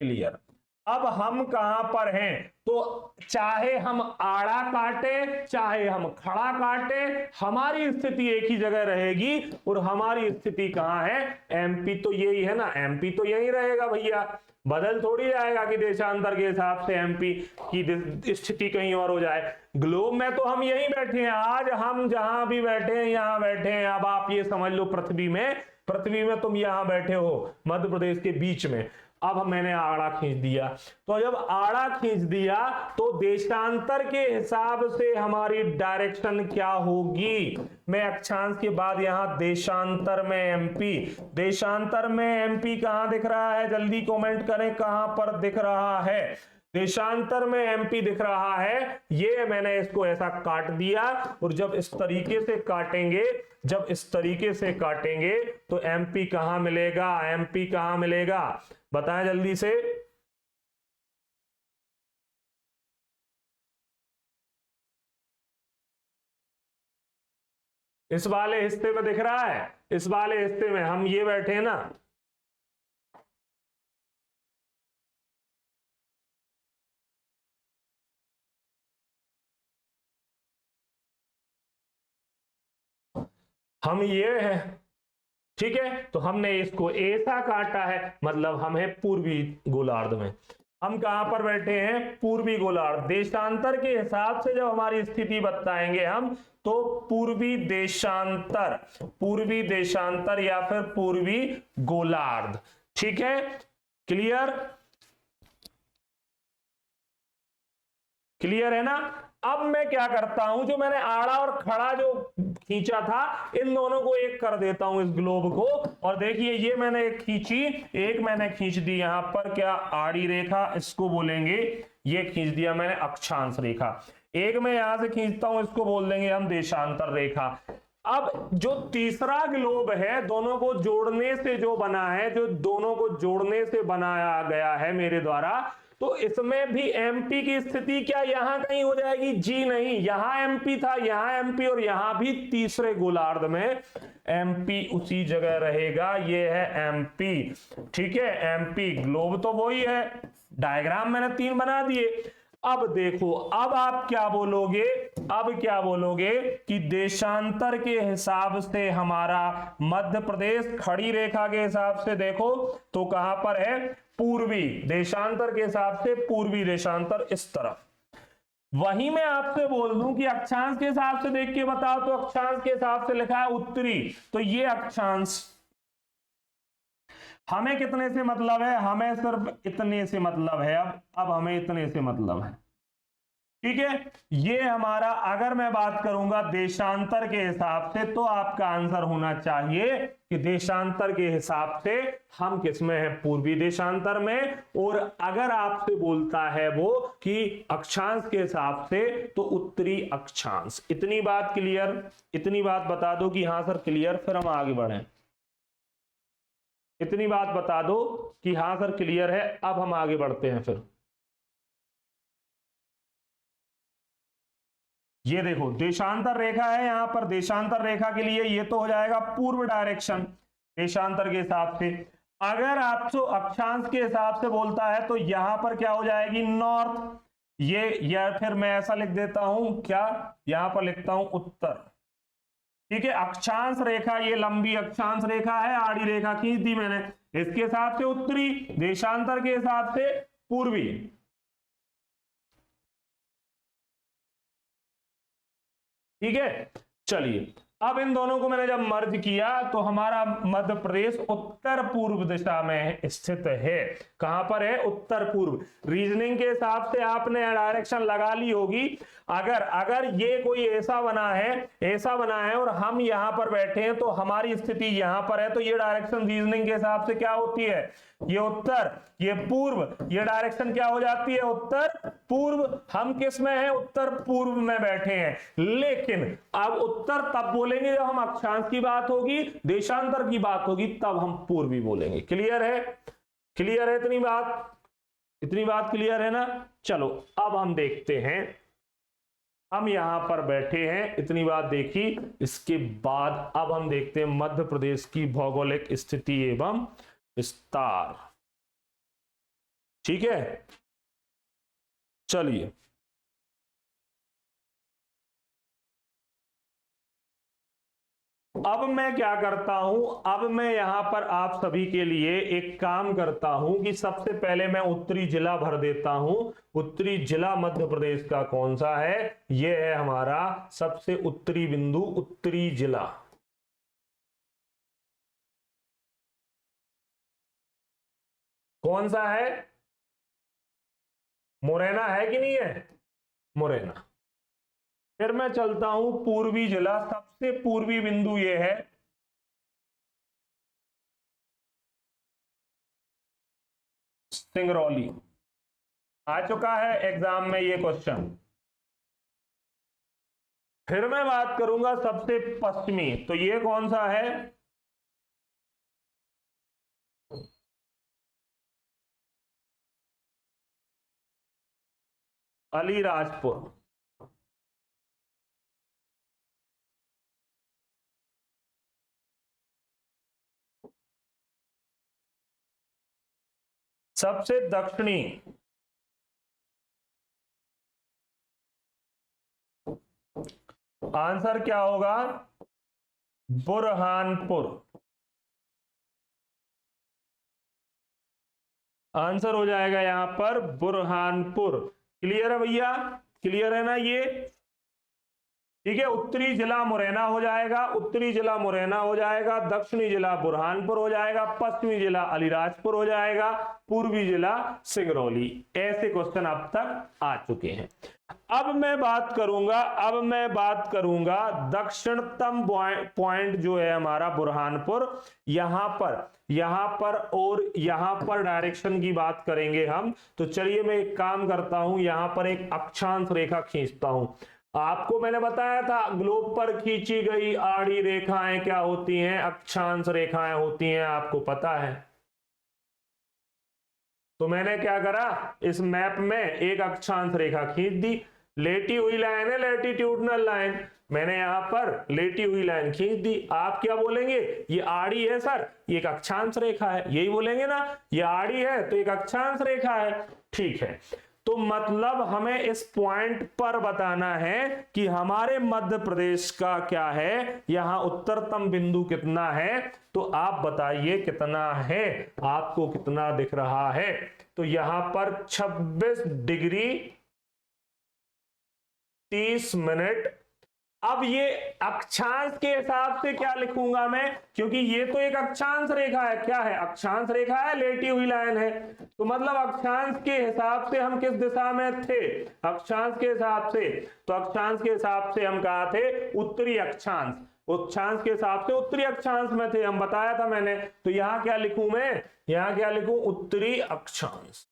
क्लियर। अब हम कहां पर हैं, तो चाहे हम आड़ा काटे चाहे हम खड़ा काटे, हमारी स्थिति एक ही जगह रहेगी। और हमारी स्थिति कहां है? एमपी तो यही है ना, एमपी तो यही रहेगा भैया, बदल थोड़ी जाएगा कि देशांतर के हिसाब से एमपी की स्थिति कहीं और हो जाए। ग्लोब में तो हम यहीं बैठे हैं, आज हम जहां भी बैठे हैं यहां बैठे हैं। अब आप ये समझ लो, पृथ्वी में तुम यहां बैठे हो मध्य प्रदेश के बीच में। अब मैंने आड़ा खींच दिया, तो जब आड़ा खींच दिया तो देशांतर के हिसाब से हमारी डायरेक्शन क्या होगी? मैं अक्षांश के बाद यहां देशांतर में एमपी, देशांतर में एमपी कहां दिख रहा है? जल्दी कमेंट करें, कहां पर दिख रहा है? देशांतर में एमपी दिख रहा है। ये मैंने इसको ऐसा काट दिया, और जब इस तरीके से काटेंगे तो एमपी कहां मिलेगा? एमपी कहां मिलेगा बताएं जल्दी से। इस वाले हिस्से में दिख रहा है, इस वाले हिस्से में हम ये बैठे हैं ना, हम ये है, ठीक है। तो हमने इसको ऐसा काटा है, मतलब हम है पूर्वी गोलार्ध में। हम कहां पर बैठे हैं? पूर्वी गोलार्ध। देशांतर के हिसाब से जब हमारी स्थिति बताएंगे हम, तो पूर्वी देशांतर या फिर पूर्वी गोलार्ध, ठीक है। क्लियर है ना? अब मैं क्या करता हूं, जो मैंने आड़ा और खड़ा जो खींचा था, इन दोनों को एक कर देता हूं, इस ग्लोब को। और देखिए ये मैंने एक खींची, एक मैंने खींच दी यहां पर, क्या आड़ी रेखा इसको बोलेंगे, ये खींच दिया मैंने अक्षांश रेखा। एक मैं यहां से खींचता हूं, इसको बोल देंगे हम देशांतर रेखा। अब जो तीसरा ग्लोब है, दोनों को जोड़ने से जो बना है, जो दोनों को जोड़ने से बनाया गया है मेरे द्वारा, तो इसमें भी एमपी की स्थिति क्या यहां कहीं हो जाएगी? जी नहीं, यहां एमपी था, यहां एमपी, और यहां भी तीसरे गोलार्ध में एमपी उसी जगह रहेगा। ये है एमपी, ठीक है। एमपी ग्लोब तो वही है, डायग्राम मैंने 3 बना दिए। अब देखो, अब आप क्या बोलोगे? अब क्या बोलोगे कि देशांतर के हिसाब से हमारा मध्य प्रदेश खड़ी रेखा के हिसाब से देखो तो कहां पर है? पूर्वी देशांतर के हिसाब से पूर्वी देशांतर इस तरफ। वहीं मैं आपसे बोल दूं कि अक्षांश के हिसाब से देख के बताओ, तो अक्षांश के हिसाब से लिखा है उत्तरी, तो ये अक्षांश। हमें कितने से मतलब है? हमें सिर्फ इतने से मतलब है। अब हमें इतने से मतलब है, ठीक है। ये हमारा, अगर मैं बात करूंगा देशांतर के हिसाब से, तो आपका आंसर होना चाहिए कि देशांतर के हिसाब से हम किस में है? पूर्वी देशांतर में। और अगर आपसे बोलता है वो कि अक्षांश के हिसाब से, तो उत्तरी अक्षांश। इतनी बात क्लियर? इतनी बात बता दो कि हाँ सर क्लियर, फिर हम आगे बढ़ें। इतनी बात बता दो कि हाँ सर क्लियर है, अब हम आगे बढ़ते हैं। फिर ये देखो देशांतर रेखा है, यहां पर देशांतर रेखा के लिए ये तो हो जाएगा पूर्व डायरेक्शन देशांतर के हिसाब से। अगर आपको अक्षांश के हिसाब से बोलता है, तो यहां पर क्या हो जाएगी? नॉर्थ। ये, या फिर मैं ऐसा लिख देता हूं, क्या यहां पर लिखता हूं? उत्तर, ठीक है। अक्षांश रेखा, ये लंबी अक्षांश रेखा है, आड़ी रेखा खींच दी मैंने, इसके हिसाब से उत्तरी, देशांतर के हिसाब से पूर्वी, ठीक है। चलिए, अब इन दोनों को मैंने जब मर्ज किया, तो हमारा मध्य प्रदेश उत्तर पूर्व दिशा में स्थित है। कहां पर है? उत्तर पूर्व। रीजनिंग के हिसाब से आपने डायरेक्शन लगा ली होगी। अगर ये कोई ऐसा बना है और हम यहां पर बैठे हैं, तो हमारी स्थिति यहां पर है, तो ये डायरेक्शन रीजनिंग के हिसाब से क्या होती है? ये उत्तर, ये पूर्व, ये डायरेक्शन क्या हो जाती है? उत्तर पूर्व। हम किस में हैं? उत्तर पूर्व में बैठे हैं। लेकिन अब उत्तर तब बोलेंगे जब हम अक्षांश की बात होगी, देशांतर की बात होगी, तब हम पूर्वी बोलेंगे। क्लियर है? क्लियर है? इतनी बात क्लियर है ना? चलो अब हम देखते हैं, हम यहां पर बैठे हैं, इतनी बात देखी। इसके बाद अब हम देखते हैं मध्य प्रदेश की भौगोलिक स्थिति एवं विस्तार, ठीक है। चलिए, अब मैं क्या करता हूं, अब मैं यहां पर आप सभी के लिए एक काम करता हूं कि सबसे पहले मैं उत्तरी जिला भर देता हूं। उत्तरी जिला मध्य प्रदेश का कौन सा है? यह है हमारा सबसे उत्तरी बिंदु, उत्तरी जिला। कौन सा है? मुरैना है कि नहीं है? मुरैना। फिर मैं चलता हूं पूर्वी जिला, सबसे पूर्वी बिंदु यह है सिंगरौली। आ चुका है एग्जाम में ये क्वेश्चन। फिर मैं बात करूंगा सबसे पश्चिमी, तो ये कौन सा है? अलीराजपुर। सबसे दक्षिणी आंसर क्या होगा? बुरहानपुर। आंसर हो जाएगा यहां पर बुरहानपुर। क्लियर है भैया? क्लियर है ना ये? ठीक है, उत्तरी जिला मुरैना हो जाएगा, उत्तरी जिला मुरैना हो जाएगा, दक्षिणी जिला बुरहानपुर हो जाएगा, पश्चिमी जिला अलीराजपुर हो जाएगा, पूर्वी जिला सिंगरौली। ऐसे क्वेश्चन अब तक आ चुके हैं। अब मैं बात करूंगा दक्षिणतम पॉइंट जो है हमारा बुरहानपुर। यहां पर और यहां पर डायरेक्शन की बात करेंगे हम। तो चलिए मैं एक काम करता हूं, यहां पर एक अक्षांश रेखा खींचता हूं। आपको मैंने बताया था ग्लोब पर खींची गई आड़ी रेखाएं क्या होती हैं? अक्षांश रेखाएं होती हैं, आपको पता है। तो मैंने क्या करा, इस मैप में एक अक्षांश रेखा खींच दी। लेटी हुई लाइन है, लैटिट्यूडनल लाइन। मैंने यहां पर लेटी हुई लाइन खींच दी। आप क्या बोलेंगे? ये आड़ी है सर, ये एक अक्षांश रेखा है, यही बोलेंगे ना। ये आड़ी है तो एक अक्षांश रेखा है। ठीक है, तो मतलब हमें इस पॉइंट पर बताना है कि हमारे मध्य प्रदेश का क्या है, यहां उत्तरतम बिंदु कितना है। तो आप बताइए कितना है, आपको कितना दिख रहा है? तो यहां पर 26 डिग्री 30 मिनट। अब ये अक्षांश के हिसाब से क्या लिखूंगा मैं, क्योंकि ये तो एक अक्षांश रेखा है। क्या है? अक्षांश रेखा है, लेटी हुई लाइन है। तो मतलब अक्षांश के हिसाब से हम किस दिशा में थे? अक्षांश के हिसाब से, तो अक्षांश के हिसाब से हम कहा थे? उत्तरी अक्षांश। अक्षांश के हिसाब से उत्तरी अक्षांश में थे हम, बताया था मैंने। तो यहां क्या लिखूं मैं? यहां क्या लिखूं? उत्तरी अक्षांश।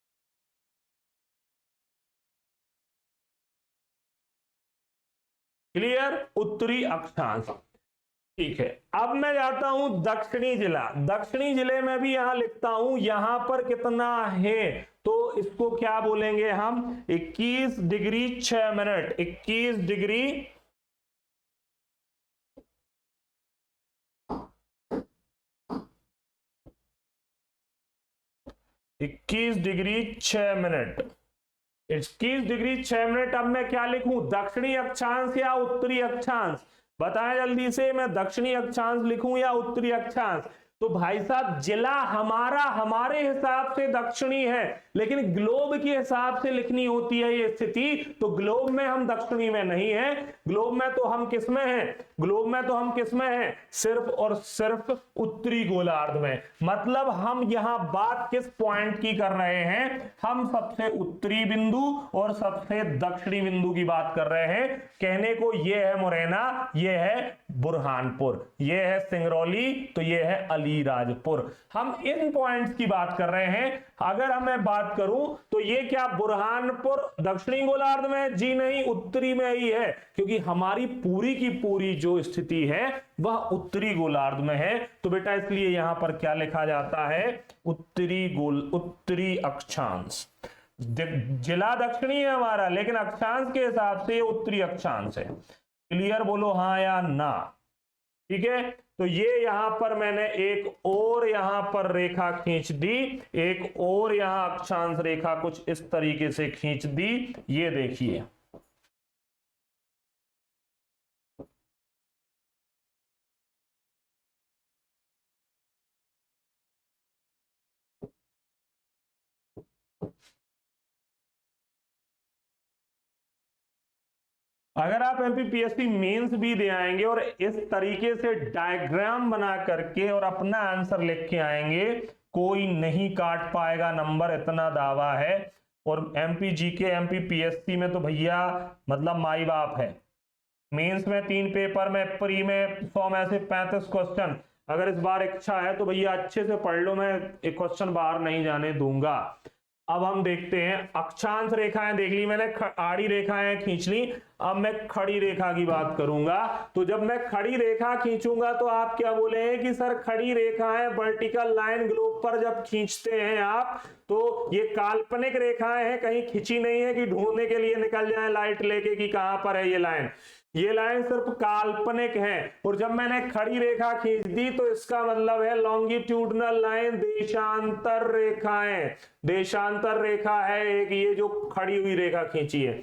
क्लियर? उत्तरी अक्षांश। ठीक है, अब मैं जाता हूं दक्षिणी जिला। दक्षिणी जिले में भी यहां लिखता हूं, यहां पर कितना है? तो इसको क्या बोलेंगे हम? 21 degree 6 minute. 21 degree 21 degree 6 minute. 21 degree 6 minute. अब मैं क्या लिखूं? दक्षिणी अक्षांश या उत्तरी अक्षांश? बताएं जल्दी से, मैं दक्षिणी अक्षांश लिखूं या उत्तरी अक्षांश? तो भाई साहब जिला हमारा हमारे हिसाब से दक्षिणी है, लेकिन ग्लोब के हिसाब से लिखनी होती है ये स्थिति। तो ग्लोब में हम दक्षिणी में नहीं है, ग्लोब में तो हम किस में हैं? ग्लोब में तो हम किस में हैं? सिर्फ और सिर्फ उत्तरी गोलार्ध में। मतलब हम यहां बात किस पॉइंट की कर रहे हैं? हम सबसे उत्तरी बिंदु और सबसे दक्षिणी बिंदु की बात कर रहे हैं। कहने को ये है मुरैना, ये है बुरहानपुर, ये है सिंगरौली, तो ये है अलीराजपुर। हम इन पॉइंट्स की बात कर रहे हैं। अगर हमें बात करूं तो ये क्या बुरहानपुर दक्षिणी गोलार्ध में? जी नहीं, उत्तरी में ही है, क्योंकि हमारी पूरी की पूरी जो स्थिति है वह उत्तरी गोलार्ध में है। तो बेटा इसलिए यहां पर क्या लिखा जाता है? उत्तरी अक्षांश। जिला दक्षिणी है हमारा, लेकिन अक्षांश के हिसाब से उत्तरी अक्षांश है। क्लियर? बोलो हाँ या ना। ठीक है, तो ये यहां पर मैंने एक और यहां पर रेखा खींच दी, एक और यहां अक्षांश रेखा कुछ इस तरीके से खींच दी। ये देखिए, अगर आप एमपीपीएससी मेंस भी दे आएंगे और इस तरीके से डायग्राम बना करके और अपना आंसर लिख के आएंगे, कोई नहीं काट पाएगा नंबर, इतना दावा है। और एमपी जीके एमपीपीएससी में तो भैया मतलब माई बाप है। मेंस में 3 पेपर में, प्री में 100 में से 35 क्वेश्चन। अगर इस बार इच्छा है तो भैया अच्छे से पढ़ लो, मैं एक क्वेश्चन बाहर नहीं जाने दूंगा। अब हम देखते हैं, अक्षांश रेखाएं देख ली मैंने, आड़ी रेखाएं खींच ली। अब मैं खड़ी रेखा की बात करूंगा। तो जब मैं खड़ी रेखा खींचूंगा तो आप क्या बोलेंगे कि सर खड़ी रेखाएं वर्टिकल लाइन ग्लोब पर जब खींचते हैं आप, तो ये काल्पनिक रेखाएं हैं, कहीं खींची नहीं है कि ढूंढने के लिए निकल जाए लाइट लेके कि कहां पर है ये लाइन। ये लाइन सिर्फ काल्पनिक है। और जब मैंने खड़ी रेखा खींच दी तो इसका मतलब है लॉन्गिट्यूडनल लाइन, देशांतर रेखाएं, देशांतर रेखा है एक, ये जो खड़ी हुई रेखा खींची है।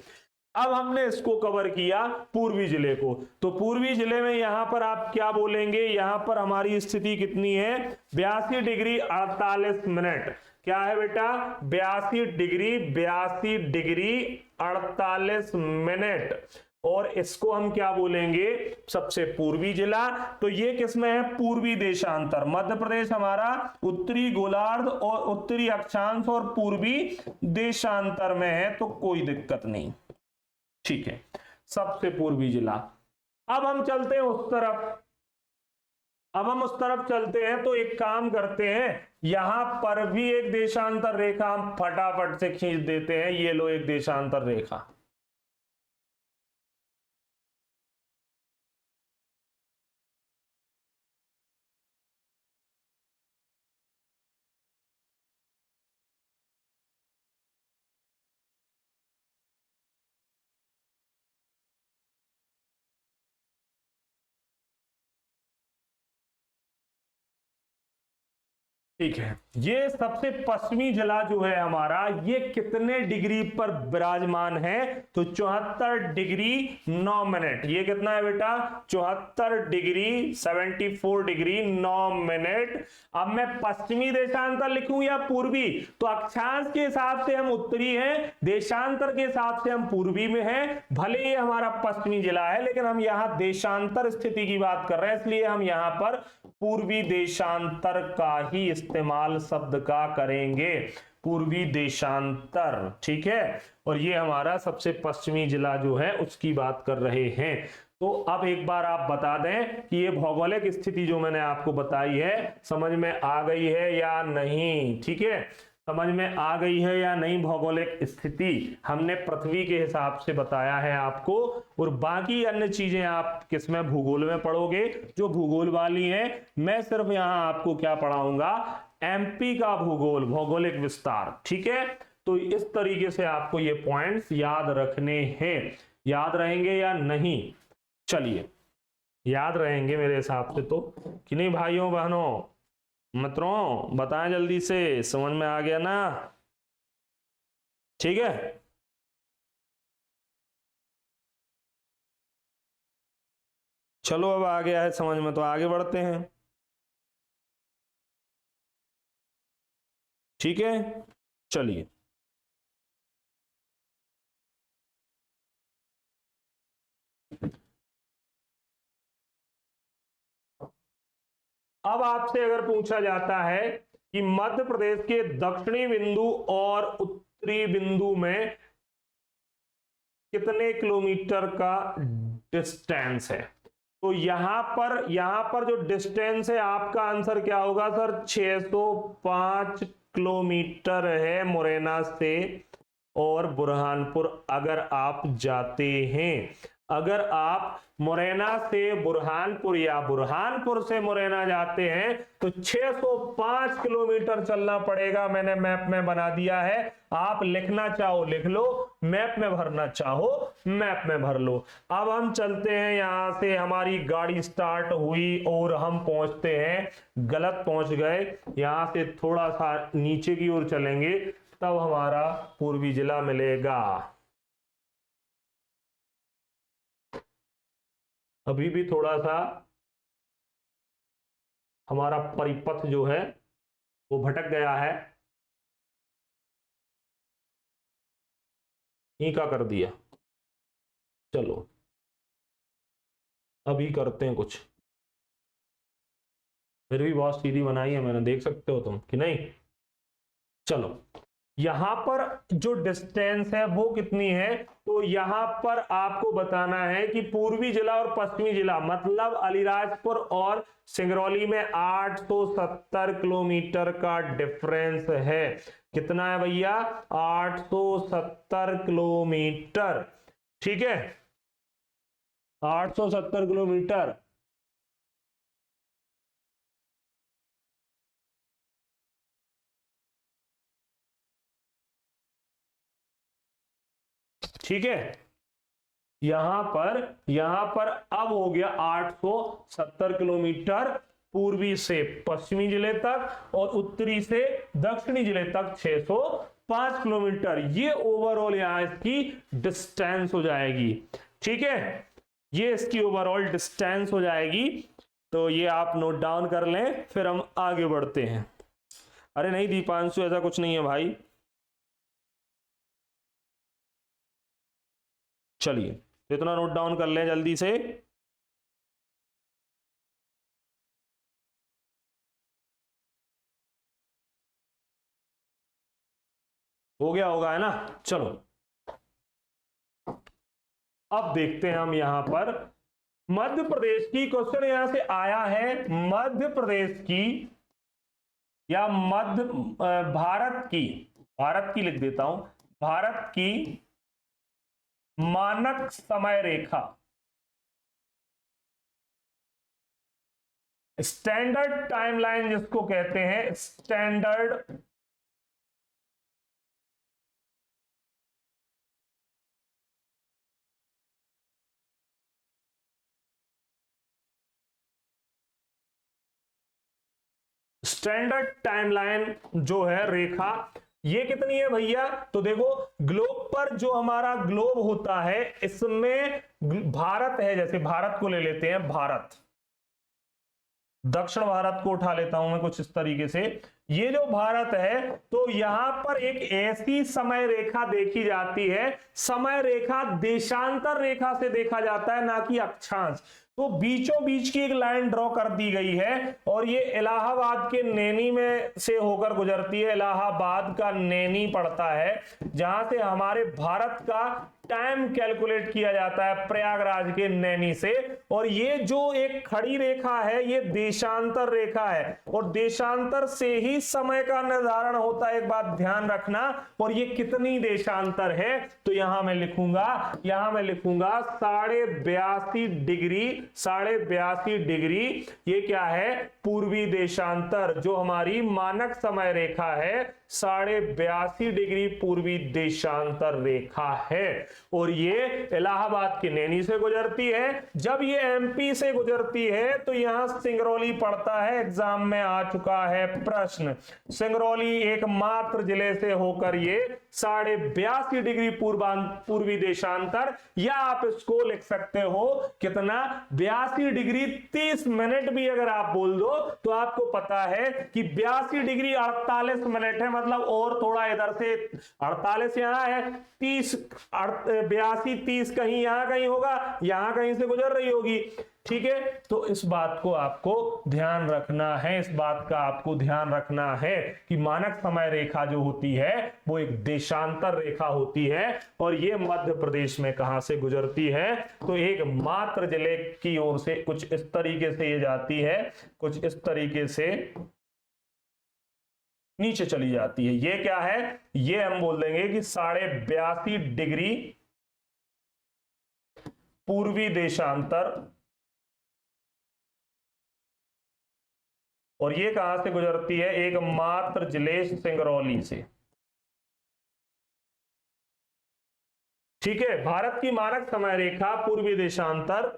अब हमने इसको कवर किया पूर्वी जिले को, तो पूर्वी जिले में यहां पर आप क्या बोलेंगे, यहां पर हमारी स्थिति कितनी है, 82 डिग्री 48 मिनट। क्या है बेटा, 82 डिग्री 48 मिनट। और इसको हम क्या बोलेंगे, सबसे पूर्वी जिला। तो ये किसमें है, पूर्वी देशांतर। मध्य प्रदेश हमारा उत्तरी गोलार्ध और उत्तरी अक्षांश और पूर्वी देशांतर में है, तो कोई दिक्कत नहीं, ठीक है, सबसे पूर्वी जिला। अब हम चलते हैं उस तरफ, अब हम उस तरफ चलते हैं। तो एक काम करते हैं, यहां पर भी एक देशांतर रेखा हम फटाफट से खींच देते हैं। ये लो एक देशांतर रेखा, ठीक है। ये सबसे पश्चिमी जिला जो है हमारा, ये कितने डिग्री पर विराजमान है, तो 74 डिग्री 9 मिनट। ये कितना है बेटा, 74 डिग्री 74 डिग्री 9 मिनट। अब मैं पश्चिमी देशांतर लिखूं या पूर्वी, तो अक्षांश के हिसाब से हम उत्तरी हैं, देशांतर के हिसाब से हम पूर्वी में हैं। भले ही हमारा पश्चिमी जिला है, लेकिन हम यहां देशांतर स्थिति की बात कर रहे हैं, इसलिए हम यहां पर पूर्वी देशांतर का ही इस्तेमाल शब्द का करेंगे, पूर्वी देशांतर, ठीक है। और ये हमारा सबसे पश्चिमी जिला जो है उसकी बात कर रहे हैं। तो अब एक बार आप बता दें कि ये भौगोलिक स्थिति जो मैंने आपको बताई है समझ में आ गई है या नहीं, ठीक है, समझ में आ गई है या नहीं। भौगोलिक स्थिति हमने पृथ्वी के हिसाब से बताया है आपको, और बाकी अन्य चीजें आप किसमें, भूगोल में पढ़ोगे, जो भूगोल वाली हैं। मैं सिर्फ यहां आपको क्या पढ़ाऊंगा, एमपी का भूगोल, भौगोलिक विस्तार, ठीक है। तो इस तरीके से आपको ये पॉइंट्स याद रखने हैं। याद रहेंगे या नहीं, चलिए याद रहेंगे मेरे हिसाब से तो, कि नहीं भाइयों बहनों मित्रों, बताएं जल्दी से, समझ में आ गया ना, ठीक है। चलो अब आ गया है समझ में, तो आगे बढ़ते हैं, ठीक है, चलिए। अब आपसे अगर पूछा जाता है कि मध्य प्रदेश के दक्षिणी बिंदु और उत्तरी बिंदु में कितने किलोमीटर का डिस्टेंस है, तो यहां पर जो डिस्टेंस है आपका आंसर क्या होगा सर, 605 किलोमीटर है मुरैना से और बुरहानपुर अगर आप जाते हैं। अगर आप मुरैना से बुरहानपुर या बुरहानपुर से मुरैना जाते हैं तो 605 किलोमीटर चलना पड़ेगा। मैंने मैप में बना दिया है, आप लिखना चाहो लिख लो, मैप में भरना चाहो मैप में भर लो। अब हम चलते हैं, यहां से हमारी गाड़ी स्टार्ट हुई और हम पहुंचते हैं, गलत पहुंच गए, यहां से थोड़ा सा नीचे की ओर चलेंगे तब हमारा पूर्वी जिला मिलेगा। अभी भी थोड़ा सा हमारा परिपथ जो है वो भटक गया है, का कर दिया। चलो अभी करते हैं कुछ, फिर भी बहुत सीधी बनाई है मैंने, देख सकते हो तुम कि नहीं। चलो यहां पर जो डिस्टेंस है वो कितनी है, तो यहां पर आपको बताना है कि पूर्वी जिला और पश्चिमी जिला मतलब अलीराजपुर और सिंगरौली में 870 किलोमीटर का डिफरेंस है। कितना है भैया? 870 किलोमीटर। ठीक है, 870 किलोमीटर। ठीक है, यहां पर अब हो गया 870 किलोमीटर पूर्वी से पश्चिमी जिले तक और उत्तरी से दक्षिणी जिले तक 605 किलोमीटर। ये ओवरऑल यहां इसकी डिस्टेंस हो जाएगी। ठीक है, ये इसकी ओवरऑल डिस्टेंस हो जाएगी। तो ये आप नोट डाउन कर लें, फिर हम आगे बढ़ते हैं। अरे नहीं दीपांशु, ऐसा कुछ नहीं है भाई। चलिए तो इतना नोट डाउन कर लें जल्दी से। हो गया होगा, है ना। चलो अब देखते हैं हम यहां पर मध्य प्रदेश की क्वेश्चन यहां से आया है। मध्य प्रदेश की या मध्य भारत की लिख देता हूं, भारत की मानक समय रेखा, स्टैंडर्ड टाइमलाइन जिसको कहते हैं, स्टैंडर्ड स्टैंडर्ड टाइमलाइन जो है रेखा, ये कितनी है भैया? तो देखो ग्लोब पर जो हमारा ग्लोब होता है इसमें भारत है, जैसे भारत को ले लेते हैं, भारत, दक्षिण भारत को उठा लेता हूं मैं कुछ इस तरीके से। ये जो भारत है तो यहां पर एक ऐसी समय रेखा देखी जाती है, समय रेखा देशांतर रेखा से देखा जाता है ना कि अक्षांश। तो बीचों बीच की एक लाइन ड्रॉ कर दी गई है और ये इलाहाबाद के नैनी में से होकर गुजरती है। इलाहाबाद का नैनी पड़ता है जहां से हमारे भारत का टाइम कैलकुलेट किया जाता है, प्रयागराज के नैनी से। और ये जो एक खड़ी रेखा है ये देशांतर रेखा है और देशांतर से ही समय का निर्धारण होता है, एक बात ध्यान रखना। और ये कितनी देशांतर है, तो यहां मैं लिखूंगा 82.5 डिग्री, 82.5 डिग्री। ये क्या है? पूर्वी देशांतर, जो हमारी मानक समय रेखा है 82.5 डिग्री पूर्वी देशांतर रेखा है। और ये इलाहाबाद की नैनी से गुजरती है। जब ये एमपी से गुजरती है तो यहां सिंगरौली पड़ता है, एग्जाम में आ चुका है प्रश्न। सिंगरौली एकमात्र जिले से होकर ये 82.5 डिग्री पूर्वी देशांतर, या आप इसको लिख सकते हो कितना? 82 डिग्री 30 मिनट भी अगर आप बोल दो तो आपको पता है कि 82 डिग्री 48 मिनट है, मतलब और थोड़ा इधर से 48 यहां है, 30 82 30 कहीं यहां कहीं होगा, यहां कहीं से गुजर रही होगी। ठीक है, तो इस बात को आपको ध्यान रखना है, इस बात का आपको ध्यान रखना है कि मानक समय रेखा जो होती है वो एक देशांतर रेखा होती है और ये मध्य प्रदेश में कहां से गुजरती है? तो एक मात्र जिले की ओर से कुछ इस तरीके से ये जाती है, कुछ इस तरीके से नीचे चली जाती है। ये क्या है? ये हम बोल देंगे कि 82.5 डिग्री पूर्वी देशांतर, और ये कहां से गुजरती है? एकमात्र जिले सिंगरौली से। ठीक है, भारत की मानक समय रेखा पूर्वी देशांतर,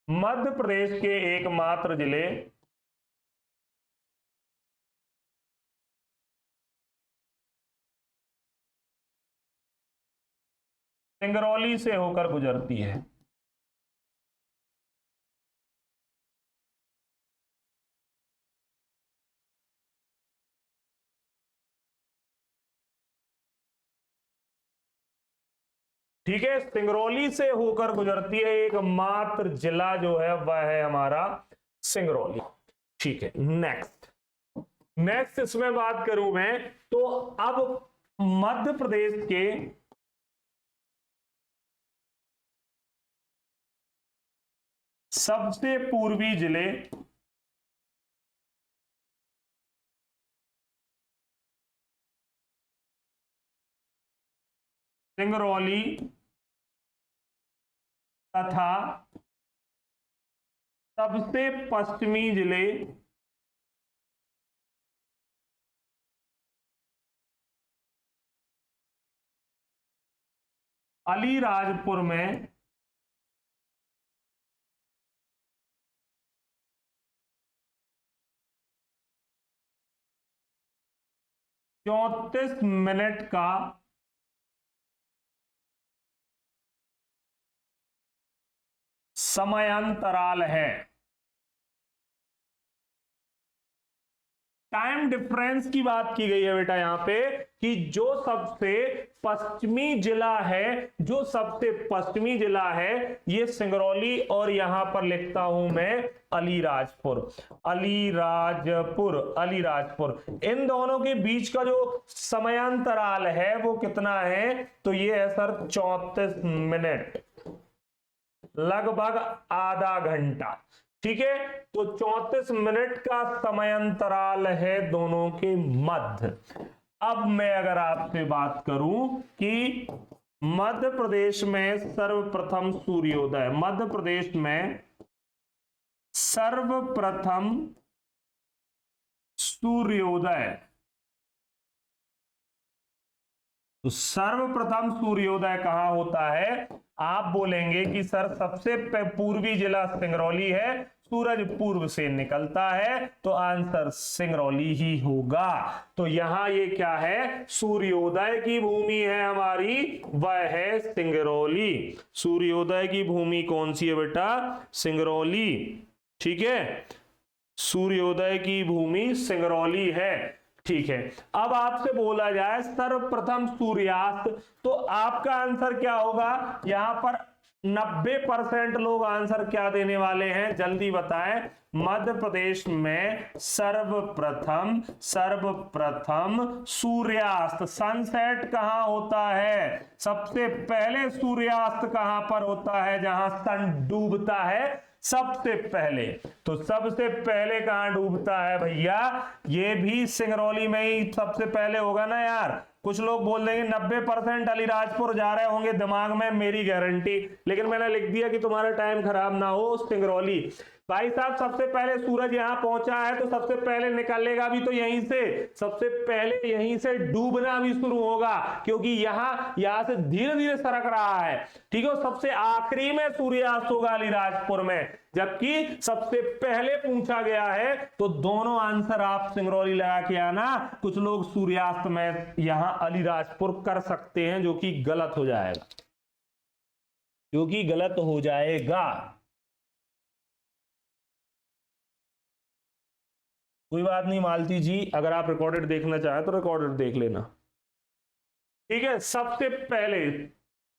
मध्य प्रदेश के एकमात्र जिले सिंगरौली से होकर गुजरती है। ठीक है, सिंगरौली से होकर गुजरती है, एकमात्र जिला जो है वह है हमारा सिंगरौली। ठीक है, नेक्स्ट इसमें बात करूं मैं तो अब मध्य प्रदेश के सबसे पूर्वी जिले सिंगरौली तथा सबसे पश्चिमी जिले अलीराजपुर में चौंतीस मिनट का समयांतराल है। टाइम डिफरेंस की बात की गई है बेटा यहां पे कि जो सबसे पश्चिमी जिला है, जो सबसे पश्चिमी जिला है ये सिंगरौली, और यहां पर लिखता हूं मैं अलीराजपुर, अलीराजपुर। इन दोनों के बीच का जो समयांतराल है वो कितना है? तो ये है सर 34 मिनट, लगभग आधा घंटा। ठीक है, तो 34 मिनट का समयांतराल है दोनों के मध्य। अब मैं अगर आपसे बात करूं कि मध्य प्रदेश में सर्वप्रथम सूर्योदय, मध्य प्रदेश में सर्वप्रथम सूर्योदय, तो सर्वप्रथम सूर्योदय कहां होता है? आप बोलेंगे कि सर सबसे पूर्वी जिला सिंगरौली है, सूरज पूर्व से निकलता है, तो आंसर सिंगरौली ही होगा। तो यहां ये क्या है? सूर्योदय की भूमि है हमारी, वह है सिंगरौली। सूर्योदय की भूमि कौन सी है बेटा? सिंगरौली। ठीक है, सूर्योदय की भूमि सिंगरौली है। ठीक है, अब आपसे बोला जाए सर्वप्रथम सूर्यास्त, तो आपका आंसर क्या होगा? यहां पर 90% लोग आंसर क्या देने वाले हैं? जल्दी बताएं। मध्य प्रदेश में सर्वप्रथम सूर्यास्त, सनसेट कहां होता है? सबसे पहले सूर्यास्त कहां पर होता है? जहां सन डूबता है सबसे पहले। तो सबसे पहले कहां डूबता है भैया? ये भी सिंगरौली में ही सबसे पहले होगा ना यार। कुछ लोग बोल देंगे 90% अलीराजपुर जा रहे होंगे दिमाग में, मेरी गारंटी, लेकिन मैंने लिख दिया कि तुम्हारा टाइम खराब ना हो। सिंगरौली भाई साहब, सबसे पहले सूरज यहां पहुंचा है तो सबसे पहले निकलेगा भी तो यहीं से, सबसे पहले यहीं से डूबना भी शुरू होगा, क्योंकि यहां से धीरे धीरे सरक रहा है। ठीक है, सबसे आखिरी में सूर्यास्त होगा अलीराजपुर में, जबकि सबसे पहले पूछा गया है। तो दोनों आंसर आप सिंगरौली लगा के आना। कुछ लोग सूर्यास्त में यहां अलीराजपुर कर सकते हैं, जो कि गलत हो जाएगा, कोई बात नहीं मालती जी, अगर आप रिकॉर्डेड देखना चाहें तो रिकॉर्डेड देख लेना। ठीक है, सबसे पहले,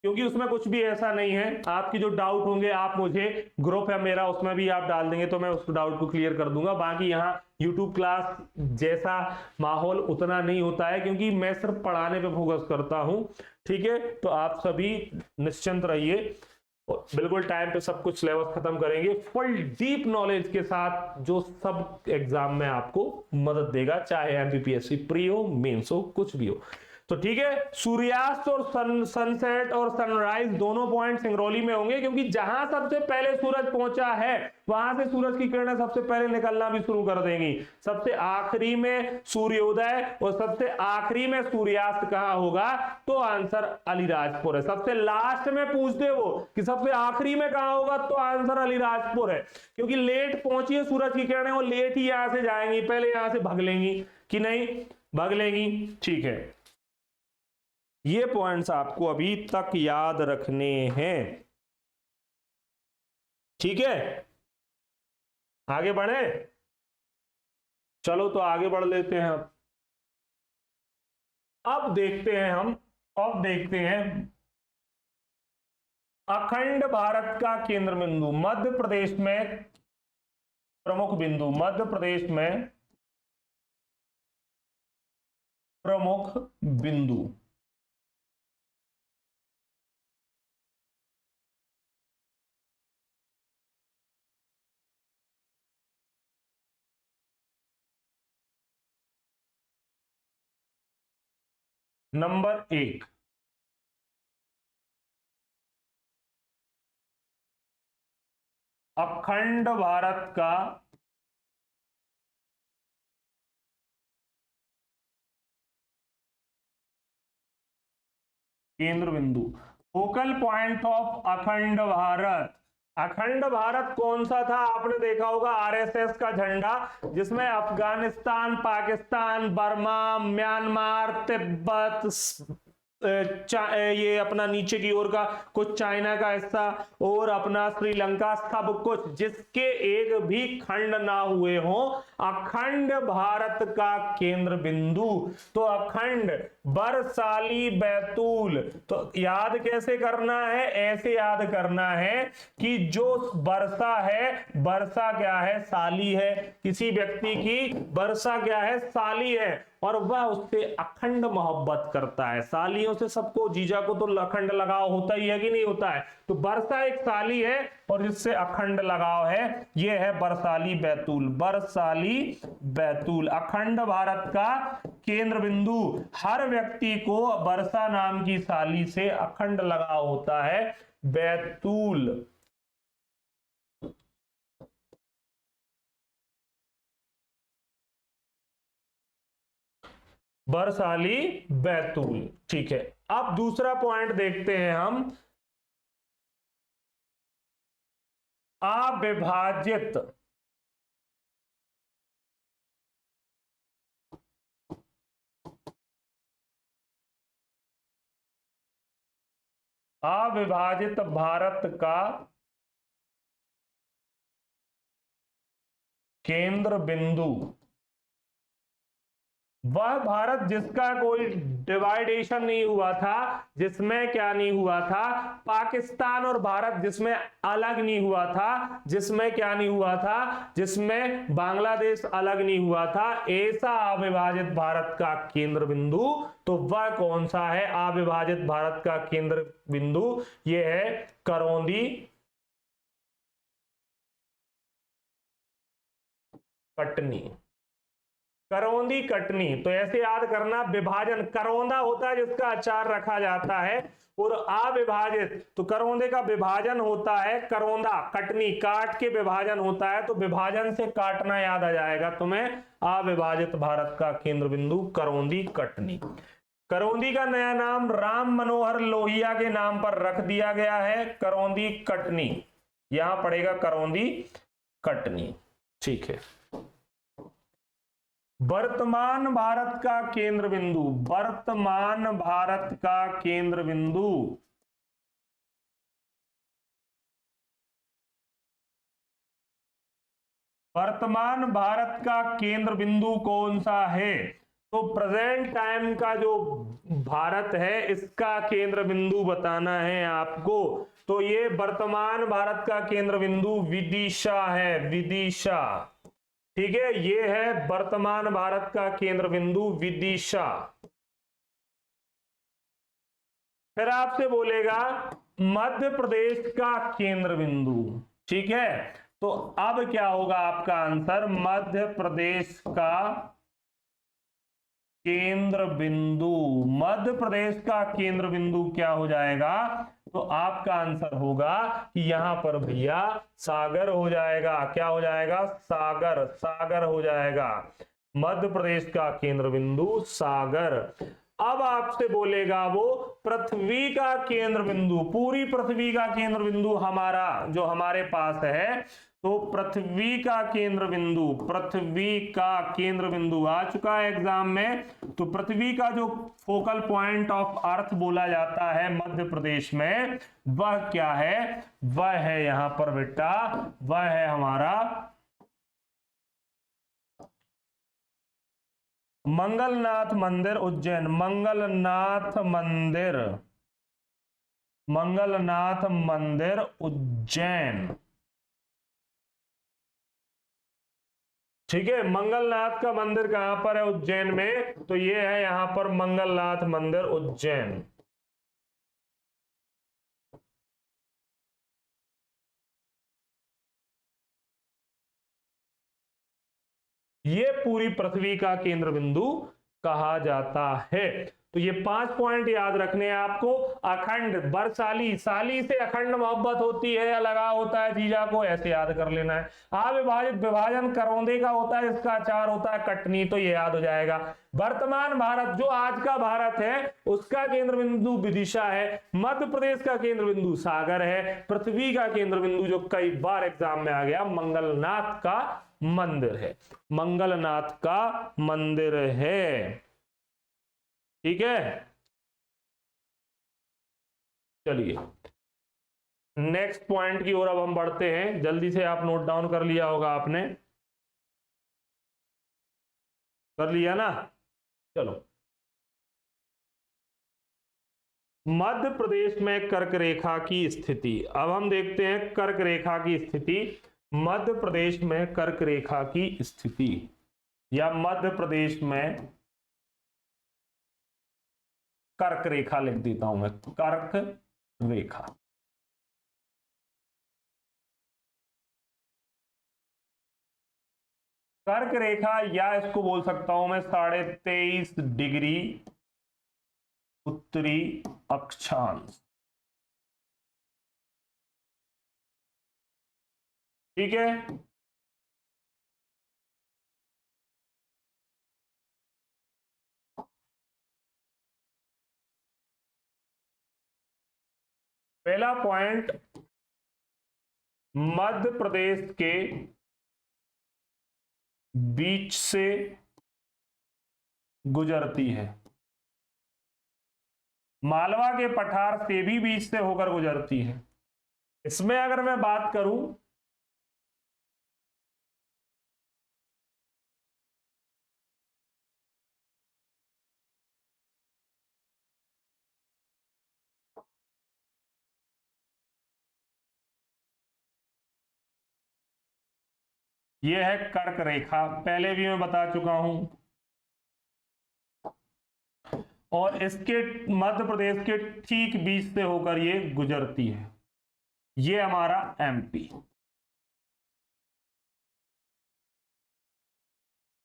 क्योंकि उसमें कुछ भी ऐसा नहीं है, आपकी जो डाउट होंगे आप मुझे, ग्रुप है मेरा उसमें भी आप डाल देंगे तो मैं उस डाउट को क्लियर कर दूंगा। बाकी यहाँ YouTube क्लास जैसा माहौल उतना नहीं होता है, क्योंकि मैं सिर्फ पढ़ाने पे फोकस करता हूँ। ठीक है, तो आप सभी निश्चिंत रहिए, बिल्कुल टाइम पे सब कुछ सिलेबस खत्म करेंगे, फुल डीप नॉलेज के साथ, जो सब एग्जाम में आपको मदद देगा, चाहे MPPSC प्री हो, मेंस हो, कुछ भी हो। तो ठीक है, सूर्यास्त और सनसेट और सनराइज दोनों पॉइंट सिंगरौली में होंगे, क्योंकि जहां सबसे पहले सूरज पहुंचा है वहां से सूरज की किरणें सबसे पहले निकलना भी शुरू कर देंगी। सबसे आखिरी में सूर्योदय और सबसे आखिरी में सूर्यास्त कहां होगा, तो आंसर अलीराजपुर है। सबसे लास्ट में पूछ दे वो कि सबसे आखिरी में कहां होगा, तो आंसर अलीराजपुर है, क्योंकि लेट पहुंची है सूरज की किरणें, वो लेट ही यहां से जाएंगी, पहले यहां से भाग लेंगी कि नहीं भाग लेंगी। ठीक है, ये पॉइंट्स आपको अभी तक याद रखने हैं। ठीक है, आगे बढ़े, चलो तो आगे बढ़ लेते हैं। अब देखते हैं अखंड भारत का केंद्र बिंदु मध्य प्रदेश में, प्रमुख बिंदु मध्य प्रदेश में प्रमुख बिंदु। नंबर 1, अखंड भारत का केंद्र बिंदु, फोकल पॉइंट ऑफ अखंड भारत। अखंड भारत कौन सा था, आपने देखा होगा आरएसएस का झंडा, जिसमें अफगानिस्तान, पाकिस्तान, बर्मा, म्यांमार, तिब्बत, ये अपना नीचे की ओर का कुछ चाइना का हिस्सा और अपना श्रीलंका, सब कुछ जिसके एक भी खंड ना हुए हो, अखंड भारत का केंद्र बिंदु। तो अखंड, बरसाली, बैतूल। तो याद कैसे करना है, ऐसे याद करना है कि जो वर्षा है, वर्षा क्या है, साली है, किसी व्यक्ति की वर्षा क्या है, साली है, और वह उससे अखंड मोहब्बत करता है। सालियों से सबको, जीजा को तो अखंड लगाव होता ही है कि नहीं होता है, तो वर्षा एक साली है और जिससे अखंड लगाव है, यह है बरसाली बैतूल। बरसाली बैतूल अखंड भारत का केंद्र बिंदु। हर व्यक्ति को वर्षा नाम की साली से अखंड लगाव होता है, बैतूल। बरसाली बैतूल। ठीक है, अब दूसरा पॉइंट देखते हैं हम, अविभाजित अविभाजित भारत का केंद्र बिंदु, वह भारत जिसका कोई डिवाइडेशन नहीं हुआ था, जिसमें क्या नहीं हुआ था, पाकिस्तान और भारत जिसमें अलग नहीं हुआ था, जिसमें क्या नहीं हुआ था, जिसमें बांग्लादेश अलग नहीं हुआ था, ऐसा अविभाजित भारत का केंद्र बिंदु। तो वह कौन सा है अविभाजित भारत का केंद्र बिंदु, यह है करौंदी कटनी। करौंदी कटनी, तो ऐसे याद करना, विभाजन करौंदा होता है जिसका अचार रखा जाता है, और अविभाजित तो करौंदे का विभाजन होता है, करौंदा कटनी काट के विभाजन होता है, तो विभाजन से काटना याद आ जाएगा तुम्हें। अविभाजित भारत का केंद्र बिंदु करौंदी कटनी। करौंदी का नया नाम राम मनोहर लोहिया के नाम पर रख दिया गया है, करौंदी कटनी, यहां पड़ेगा करौंदी कटनी। ठीक है, वर्तमान भारत का केंद्र बिंदु, वर्तमान भारत का केंद्र बिंदु, वर्तमान भारत का केंद्र बिंदु कौन सा है, तो प्रेजेंट टाइम का जो भारत है इसका केंद्र बिंदु बताना है आपको। तो ये वर्तमान भारत का केंद्र बिंदु विदिशा है, विदिशा। ठीक है, ये है वर्तमान भारत का केंद्र बिंदु विदिशा। फिर आपसे बोलेगा मध्य प्रदेश का केंद्र बिंदु। ठीक है, तो अब क्या होगा आपका आंसर, मध्य प्रदेश का केंद्र बिंदु, मध्य प्रदेश का केंद्र बिंदु क्या हो जाएगा? तो आपका आंसर होगा कि यहां पर भैया सागर हो जाएगा। क्या हो जाएगा? सागर, सागर हो जाएगा। मध्य प्रदेश का केंद्र बिंदु सागर। अब आपसे बोलेगा वो पृथ्वी का केंद्र बिंदु, पूरी पृथ्वी का केंद्र बिंदु हमारा जो हमारे पास है, तो पृथ्वी का केंद्र बिंदु, पृथ्वी का केंद्र बिंदु आ चुका है एग्जाम में। तो पृथ्वी का जो फोकल पॉइंट ऑफ अर्थ बोला जाता है मध्य प्रदेश में, वह क्या है? वह है यहां पर बेटा, वह है हमारा मंगलनाथ मंदिर उज्जैन। मंगलनाथ मंदिर, मंगलनाथ मंदिर उज्जैन। ठीक है, मंगलनाथ का मंदिर कहां पर है? उज्जैन में। तो ये है यहां पर मंगलनाथ मंदिर उज्जैन। ये पूरी पृथ्वी का केंद्र बिंदु कहा जाता है। तो ये 5 पॉइंट याद रखने हैं आपको। अखंड, बरसाली, साली से अखंड मोहब्बत होती है या लगाव होता है जीजा को, ऐसे याद कर लेना है। अविभाजित विभाजन करौंदे का होता है, इसका अचार होता है कटनी, तो ये याद हो जाएगा। वर्तमान भारत, जो आज का भारत है, उसका केंद्र बिंदु विदिशा है। मध्य प्रदेश का केंद्र बिंदु सागर है। पृथ्वी का केंद्र बिंदु जो कई बार एग्जाम में आ गया, मंगलनाथ का मंदिर है, मंगलनाथ का मंदिर है। ठीक है, चलिए नेक्स्ट पॉइंट की ओर अब हम बढ़ते हैं। जल्दी से आप नोट डाउन कर लिया होगा आपने, कर लिया ना? चलो, मध्य प्रदेश में कर्क रेखा की स्थिति। अब हम देखते हैं कर्क रेखा की स्थिति। मध्य प्रदेश में कर्क रेखा की स्थिति, या मध्य प्रदेश में कर्क रेखा लिख देता हूं मैं, कर्क रेखा। कर्क रेखा, या इसको बोल सकता हूं मैं 23.5 डिग्री उत्तरी अक्षांश। ठीक है, पहला पॉइंट, मध्य प्रदेश के बीच से गुजरती है, मालवा के पठार से भी बीच से होकर गुजरती है। इसमें अगर मैं बात करूं, यह है कर्क रेखा, पहले भी मैं बता चुका हूं। और इसके मध्य प्रदेश के ठीक बीच से होकर ये गुजरती है। ये हमारा एमपी।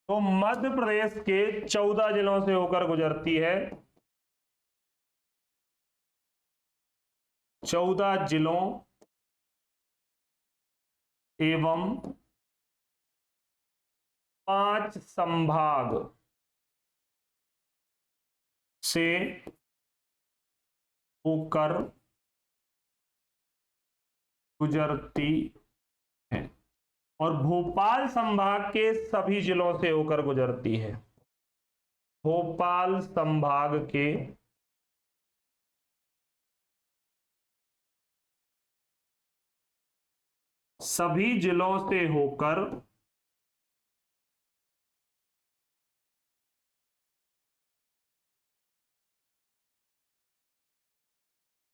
तो मध्य प्रदेश के 14 जिलों से होकर गुजरती है। 14 जिलों एवं 5 संभाग से होकर गुजरती है, और भोपाल संभाग के सभी जिलों से होकर गुजरती है। भोपाल संभाग के सभी जिलों से होकर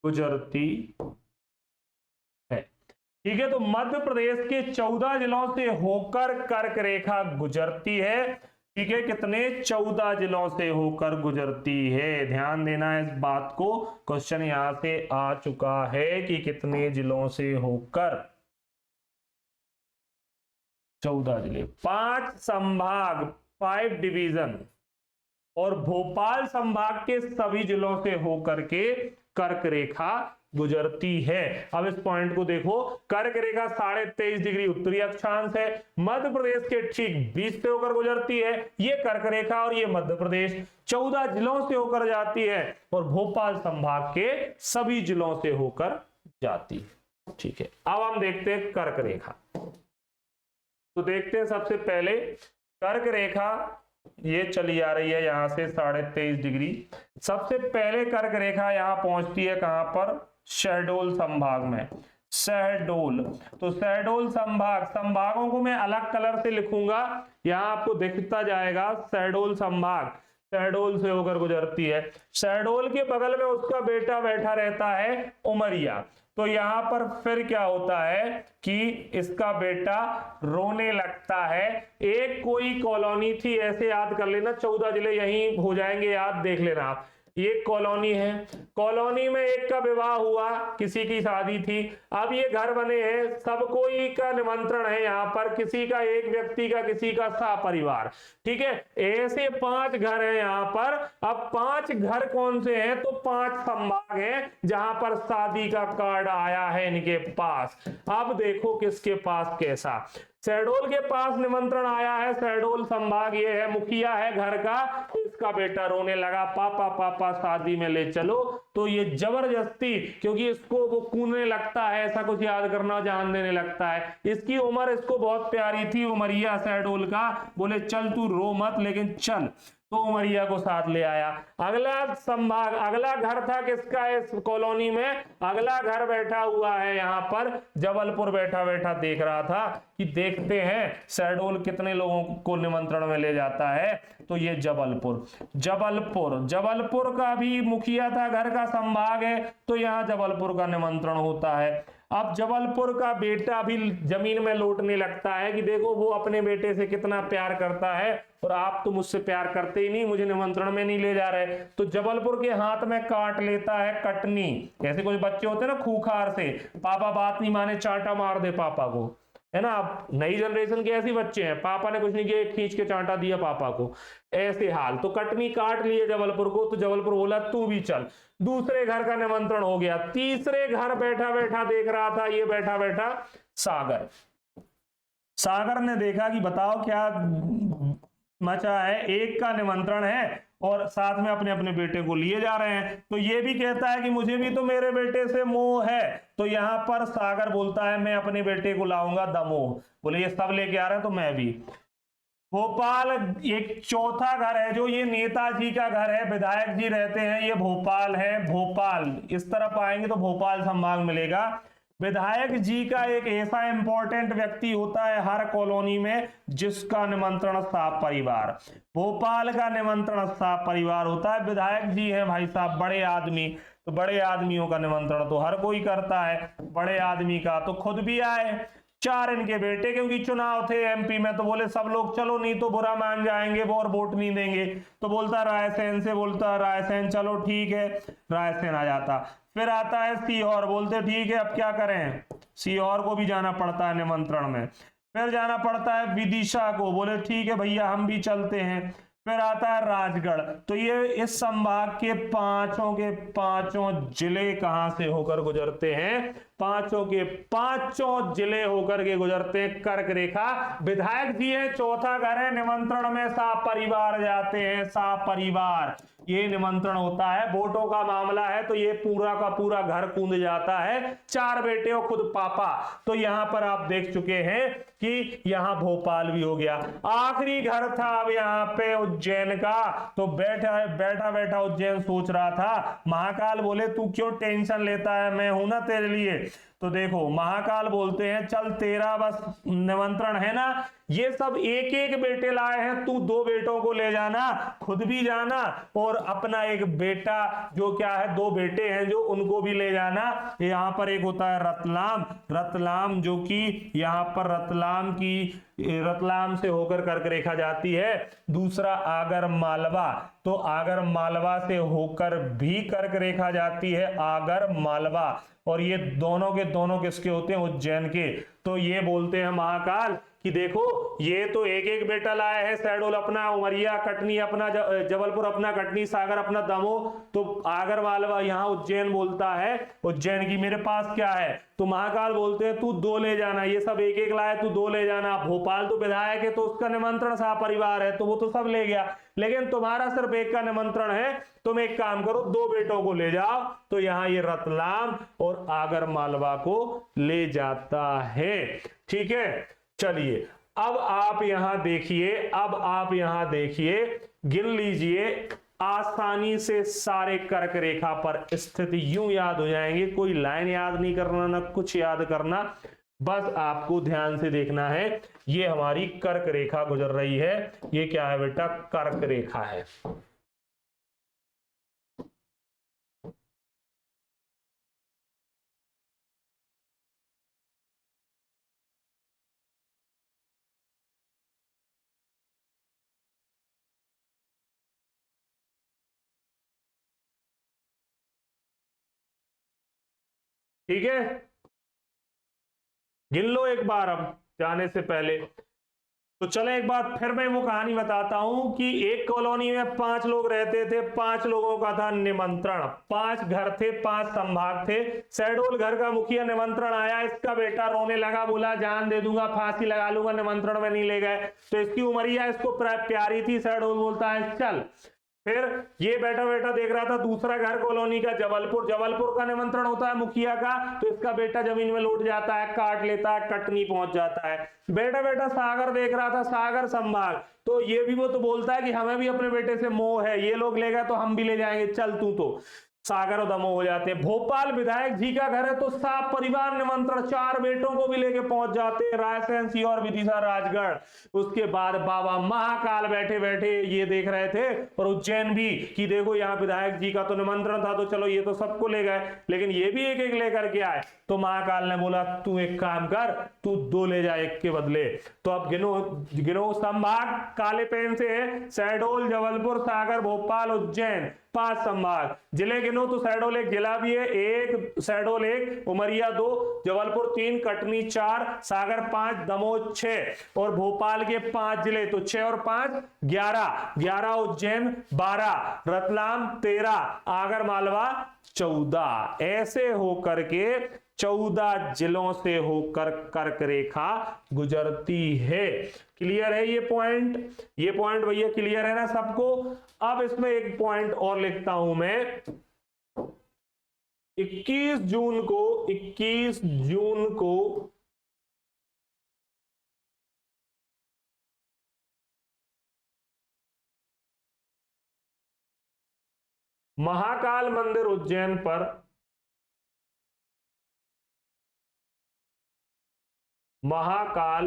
गुजरती है। ठीक है, तो मध्य प्रदेश के 14 जिलों से होकर कर्क रेखा गुजरती है। ठीक है, कितने? 14 जिलों से होकर गुजरती है। ध्यान देना है इस बात को, क्वेश्चन यहां से आ चुका है कि कितने जिलों से होकर। 14 जिले, 5 संभाग, 5 डिवीजन, और भोपाल संभाग के सभी जिलों से होकर के कर्क रेखा गुजरती है। अब इस पॉइंट को देखो, कर्क रेखा 23.5 डिग्री उत्तरी अक्षांश है, मध्य प्रदेश के ठीक बीच से होकर गुजरती है ये कर्क रेखा, और ये मध्य प्रदेश 14 जिलों से होकर जाती है और भोपाल संभाग के सभी जिलों से होकर जाती है। ठीक है, अब हम देखते हैं कर्क रेखा। तो देखते हैं सबसे पहले कर्क रेखा ये चली आ रही है यहां से 23.5 डिग्री। सबसे पहले कर्क रेखा यहां पहुंचती है कहां पर, शहडोल संभाग में। शहडोल, तो शहडोल संभाग, संभागों को मैं अलग कलर से लिखूंगा, यहां आपको दिखता जाएगा शहडोल संभाग शहडोल से होकर गुजरती है। शहडोल के बगल में उसका बेटा बैठा रहता है उमरिया। तो यहां पर फिर क्या होता है कि इसका बेटा रोने लगता है। एक कोई कॉलोनी थी, ऐसे याद कर लेना, 14 जिले यहीं हो जाएंगे याद, देख लेना आप। ये कॉलोनी है, कॉलोनी में एक का विवाह हुआ, किसी की शादी थी, अब ये घर बने हैं, सब कोई का निमंत्रण है यहाँ पर, किसी का एक व्यक्ति का, किसी का सपरिवार। ठीक है, ऐसे 5 घर हैं यहाँ पर। अब 5 घर कौन से हैं, तो 5 संभाग हैं जहां पर शादी का कार्ड आया है इनके पास। अब देखो किसके पास कैसा, शहडोल के पास निमंत्रण आया है, शहडोल संभाग ये है, मुखिया है घर का, इसका बेटा रोने लगा, पापा पापा शादी में ले चलो। तो ये जबरदस्ती, क्योंकि इसको वो कूदने लगता है, ऐसा कुछ याद करना, जान देने लगता है। इसकी उम्र इसको बहुत प्यारी थी, उमरिया शहडोल का, बोले चल तू रो मत लेकिन चल, तो उमरिया को साथ ले आया। अगला संभाग, अगला घर था किसका इस कॉलोनी में, अगला घर बैठा हुआ है यहाँ पर जबलपुर, बैठा बैठा देख रहा था कि देखते हैं शहडोल कितने लोगों को निमंत्रण में ले जाता है। तो ये जबलपुर, जबलपुर का भी मुखिया था, घर का संभाग है, तो यहाँ जबलपुर का निमंत्रण होता है। अब जबलपुर का बेटा भी जमीन में लौटने लगता है कि देखो वो अपने बेटे से कितना प्यार करता है, और आप तो मुझसे प्यार करते ही नहीं, मुझे निमंत्रण में नहीं ले जा रहे। तो जबलपुर के हाथ में काट लेता है कटनी। ऐसे कुछ बच्चे होते हैं ना खूंखार से, पापा बात नहीं माने चांटा मार दे पापा को, है ना। अब नई जनरेशन के ऐसे बच्चे हैं, पापा ने कुछ नहीं किया, खींच के चांटा दिया पापा को, ऐसे हाल। तो कटनी काट लिए जबलपुर को, तो जबलपुर बोला तू भी चल। दूसरे घर का निमंत्रण हो गया। तीसरे घर बैठा बैठा देख रहा था, ये बैठा बैठा सागर। सागर ने देखा कि बताओ क्या मचा है, एक का निमंत्रण है और साथ में अपने अपने बेटे को लिए जा रहे हैं। तो ये भी कहता है कि मुझे भी तो मेरे बेटे से मोह है। तो यहां पर सागर बोलता है मैं अपने बेटे को लाऊंगा दमोह। बोले ये सब लेके आ रहे हैं तो मैं भी। भोपाल एक चौथा घर है, जो ये नेताजी का घर है, विधायक जी रहते हैं, ये भोपाल है। भोपाल इस तरफ आएंगे तो भोपाल संभाग मिलेगा। विधायक जी का एक ऐसा इंपॉर्टेंट व्यक्ति होता है हर कॉलोनी में जिसका निमंत्रण साफ परिवार। भोपाल का निमंत्रण साफ परिवार होता है। विधायक जी हैं भाई साहब, बड़े आदमी, तो बड़े आदमियों का निमंत्रण तो हर कोई करता है, बड़े आदमी का तो खुद भी आए। 4 इनके बेटे, क्योंकि चुनाव थे एमपी में, तो बोले सब लोग चलो नहीं तो बुरा मान जाएंगे वो और वोट नहीं देंगे। तो बोलता रायसेन से, बोलता रायसेन चलो ठीक है, रायसेन आ जाता। फिर आता है सीहोर, बोलते ठीक है अब क्या करें, सीहोर को भी जाना पड़ता है निमंत्रण में। फिर जाना पड़ता है विदिशा को, बोले ठीक है भैया हम भी चलते हैं। फिर आता है राजगढ़। तो ये इस संभाग के पांचों जिले कहां से होकर गुजरते हैं, पांचों के पांचों जिले होकर के गुजरते हैं कर्क रेखा। विधायक जी है, चौथा घर है, निमंत्रण में साफ परिवार जाते हैं, साफ परिवार ये निमंत्रण होता है। वोटों का मामला है तो ये पूरा का पूरा घर कूद जाता है। 4 बेटे और खुद पापा। तो यहां पर आप देख चुके हैं कि यहां भोपाल भी हो गया। आखिरी घर था अब यहां पे उज्जैन का। तो बैठा उज्जैन सोच रहा था, महाकाल बोले तू क्यों टेंशन लेता है, मैं हूं ना तेरे लिए। तो देखो महाकाल बोलते हैं चल तेरा बस निमंत्रण है ना, ये सब एक एक बेटे लाए हैं, तू 2 बेटों को ले जाना, खुद भी जाना और अपना एक बेटा जो क्या है 2 बेटे हैं जो उनको भी ले जाना। यहाँ पर एक होता है रतलाम जो कि यहाँ पर रतलाम से होकर कर्क रेखा जाती है। दूसरा आगर मालवा, तो आगर मालवा से होकर भी कर्क रेखा जाती है, आगर मालवा। और ये दोनों के दोनों किसके होते हैं, उज्जैन के। तो ये बोलते हैं महाकाल कि देखो ये तो एक एक बेटा लाया है, शहडोल अपना, उमरिया कटनी अपना, जबलपुर अपना, कटनी सागर अपना, दमोह, तो आगर मालवा यहाँ उज्जैन बोलता है उज्जैन की मेरे पास क्या है, तो महाकाल बोलते हैं तू 2 ले जाना, ये सब एक एक लाए तू 2 ले जाना। भोपाल तो विधायक है तो उसका निमंत्रण सह परिवार है तो वो तो सब ले गया, लेकिन तुम्हारा सिर्फ एक का निमंत्रण है, तुम एक काम करो 2 बेटों को ले जाओ। तो यहां ये रतलाम और आगर मालवा को ले जाता है। ठीक है, चलिए अब आप यहां देखिए, गिन लीजिए, आसानी से सारे कर्क रेखा पर स्थित यूं याद हो जाएंगे, कोई लाइन याद नहीं करना ना कुछ याद करना, बस आपको ध्यान से देखना है। ये हमारी कर्क रेखा गुजर रही है, ये क्या है बेटा, कर्क रेखा है। ठीक है, गिन लो एक बार अब जाने से पहले। तो चले एक बार फिर मैं वो कहानी बताता हूं कि एक कॉलोनी में 5 लोग रहते थे, 5 लोगों का था निमंत्रण, 5 घर थे, 5 संभाग थे। शहडोल घर का मुखिया निमंत्रण आया, इसका बेटा रोने लगा, बोला जान दे दूंगा, फांसी लगा लूंगा, निमंत्रण में नहीं ले गए। तो इसकी उमरिया इसको प्यारी थी, शहडोल बोलता है चल। फिर ये बैठा बैठा देख रहा था दूसरा घर कॉलोनी का जबलपुर का निमंत्रण होता है मुखिया का, तो इसका बेटा जमीन में लौट जाता है, काट लेता है, कटनी पहुंच जाता है। बैठा बैठा सागर देख रहा था, सागर संभाग, तो ये भी वो तो बोलता है कि हमें भी अपने बेटे से मोह है, ये लोग ले गए तो हम भी ले जाएंगे, चल तू। तो सागर और दमोह हो जाते हैं। भोपाल विधायक जी का घर है तो साफ परिवार निमंत्रण, 4 बेटों को भी लेके पहुंच जाते हैं, रायसेन, सीहोर, विदिशा, राजगढ़। उसके बाद बाबा महाकाल बैठे बैठे ये देख रहे थे, और उज्जैन भी कि देखो यहाँ विधायक जी का तो निमंत्रण था, तो चलो ये तो सबको ले गए, लेकिन ये भी एक एक लेकर के आए। तो महाकाल ने बोला तू एक काम कर, तू 2 ले जा एक के बदले। तो अब गिनो संभाग काले पेन से है, शहडोल, जबलपुर, सागर, भोपाल, उज्जैन, 5 संभाग। जिले गिनो तो शहडोल एक जिला भी है, 1 शहडोल, 1 उमरिया, 2 जबलपुर, 3 कटनी, 4 सागर, 5 दमोह, 6 और भोपाल के 5 जिले, तो 6 और 5 11 उज्जैन, 12 रतलाम, 13 आगर मालवा, 14। ऐसे होकर के 14 जिलों से होकर कर्क रेखा गुजरती है। क्लियर है ये पॉइंट भैया क्लियर है ना सबको। अब इसमें एक पॉइंट और लिखता हूं मैं, 21 जून को महाकाल मंदिर उज्जैन पर महाकाल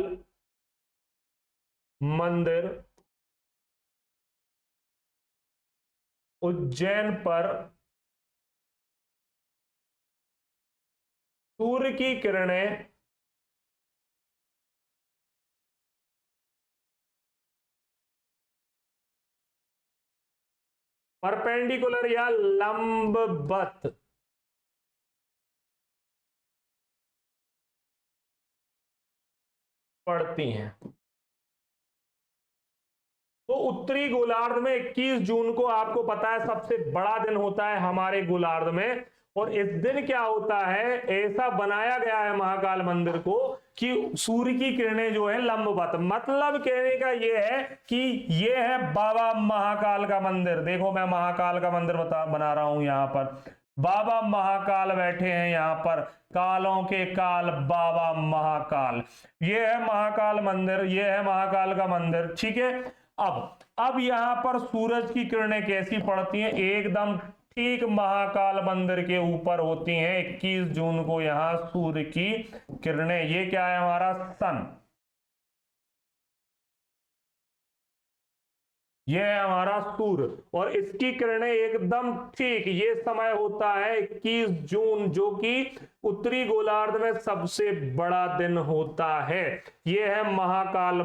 मंदिर उज्जैन पर सूर्य की किरणें परपेंडिकुलर या लंबवत पड़ती हैं। तो उत्तरी गोलार्ध में 21 जून को आपको पता है सबसे बड़ा दिन होता है हमारे गोलार्ध में, और इस दिन क्या होता है, ऐसा बनाया गया है महाकाल मंदिर को कि सूर्य की किरणें जो है लंबवत, मतलब कहने का यह है कि यह है बाबा महाकाल का मंदिर। देखो मैं महाकाल का मंदिर बना रहा हूं, यहां पर बाबा महाकाल बैठे हैं, यहां पर कालों के काल बाबा महाकाल, ये है महाकाल मंदिर, ये है महाकाल का मंदिर। ठीक है, अब यहां पर सूरज की किरणें कैसी पड़ती हैं, एकदम ठीक महाकाल मंदिर के ऊपर होती हैं। 21 जून को यहां सूर्य की किरणें, ये क्या है हमारा सन, ये है हमारा सूर्य, और इसकी किरणें एकदम ठीक ये समय होता है 21 जून, जो कि उत्तरी गोलार्ध में सबसे बड़ा दिन होता है। ये है महाकाल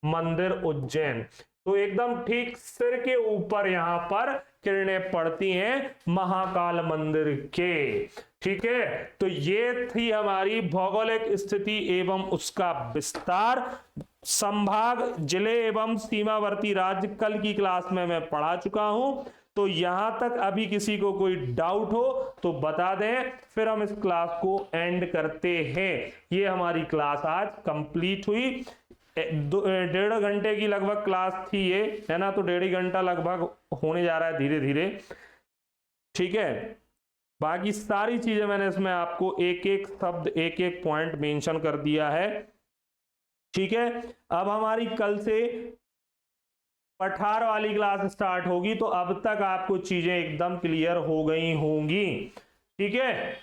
मंदिर उज्जैन। तो एकदम ठीक सिर के ऊपर यहां पर किरणें पड़ती हैं महाकाल मंदिर के। ठीक है, तो ये थी हमारी भौगोलिक स्थिति एवं उसका विस्तार। संभाग, जिले एवं सीमावर्ती राज्य कल की क्लास में मैं पढ़ा चुका हूं। तो यहां तक अभी किसी को कोई डाउट हो तो बता दें, फिर हम इस क्लास को एंड करते हैं। ये हमारी क्लास आज कंप्लीट हुई। 1.5 घंटे की लगभग क्लास थी ये, है ना, तो 1.5 घंटा लगभग होने जा रहा है धीरे धीरे। ठीक है, बाकी सारी चीजें मैंने इसमें आपको एक एक शब्द एक एक पॉइंट मेंशन कर दिया है। ठीक है, अब हमारी कल से पठार वाली क्लास स्टार्ट होगी, तो अब तक आपको चीजें एकदम क्लियर हो गई होंगी। ठीक है,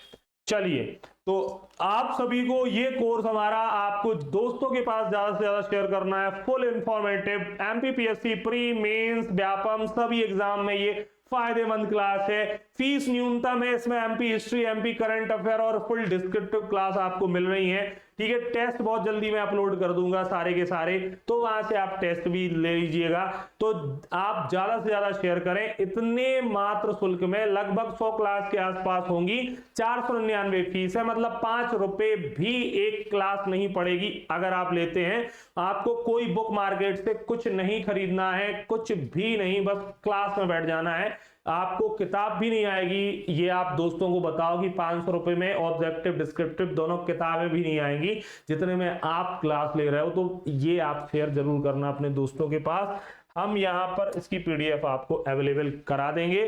चलिए, तो आप सभी को ये कोर्स हमारा आपको दोस्तों के पास ज्यादा से ज्यादा शेयर करना है। Full informative MPPSC pre mains Vyapam सभी एग्जाम में ये फायदेमंद क्लास है। फीस न्यूनतम है, इसमें MP history, MP current affair और फुल डिस्क्रिप्टिव क्लास आपको मिल रही है। ठीक है, टेस्ट बहुत जल्दी मैं अपलोड कर दूंगा सारे के सारे, तो वहां से आप टेस्ट भी ले लीजिएगा। तो आप ज्यादा से ज्यादा शेयर करें। इतने मात्र शुल्क में लगभग 100 क्लास के आसपास होंगी। 499 फीस है, मतलब 5 रुपए भी एक क्लास नहीं पड़ेगी अगर आप लेते हैं। आपको कोई बुक मार्केट से कुछ नहीं खरीदना है, कुछ भी नहीं, बस क्लास में बैठ जाना है। आपको किताब भी नहीं आएगी, ये आप दोस्तों को बताओ कि 500 रुपए में ऑब्जेक्टिव डिस्क्रिप्टिव दोनों किताबें भी नहीं आएंगी जितने में आप क्लास ले रहे हो। तो ये आप शेयर जरूर करना अपने दोस्तों के पास। हम यहां पर इसकी पीडीएफ आपको अवेलेबल करा देंगे।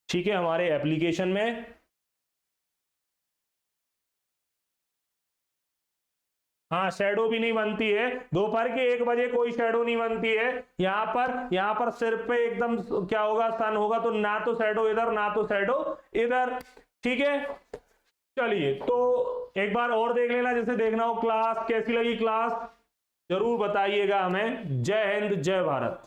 ठीक है, हमारे एप्लीकेशन में। हाँ, शैडो भी नहीं बनती है, दोपहर के 1 बजे कोई शैडो नहीं बनती है। यहाँ पर सिर पे एकदम क्या होगा, सन होगा, तो ना तो शैडो इधर ना तो शैडो इधर। ठीक है, चलिए, तो एक बार और देख लेना जैसे देखना हो। क्लास कैसी लगी, क्लास जरूर बताइएगा हमें। जय हिंद, जय भारत।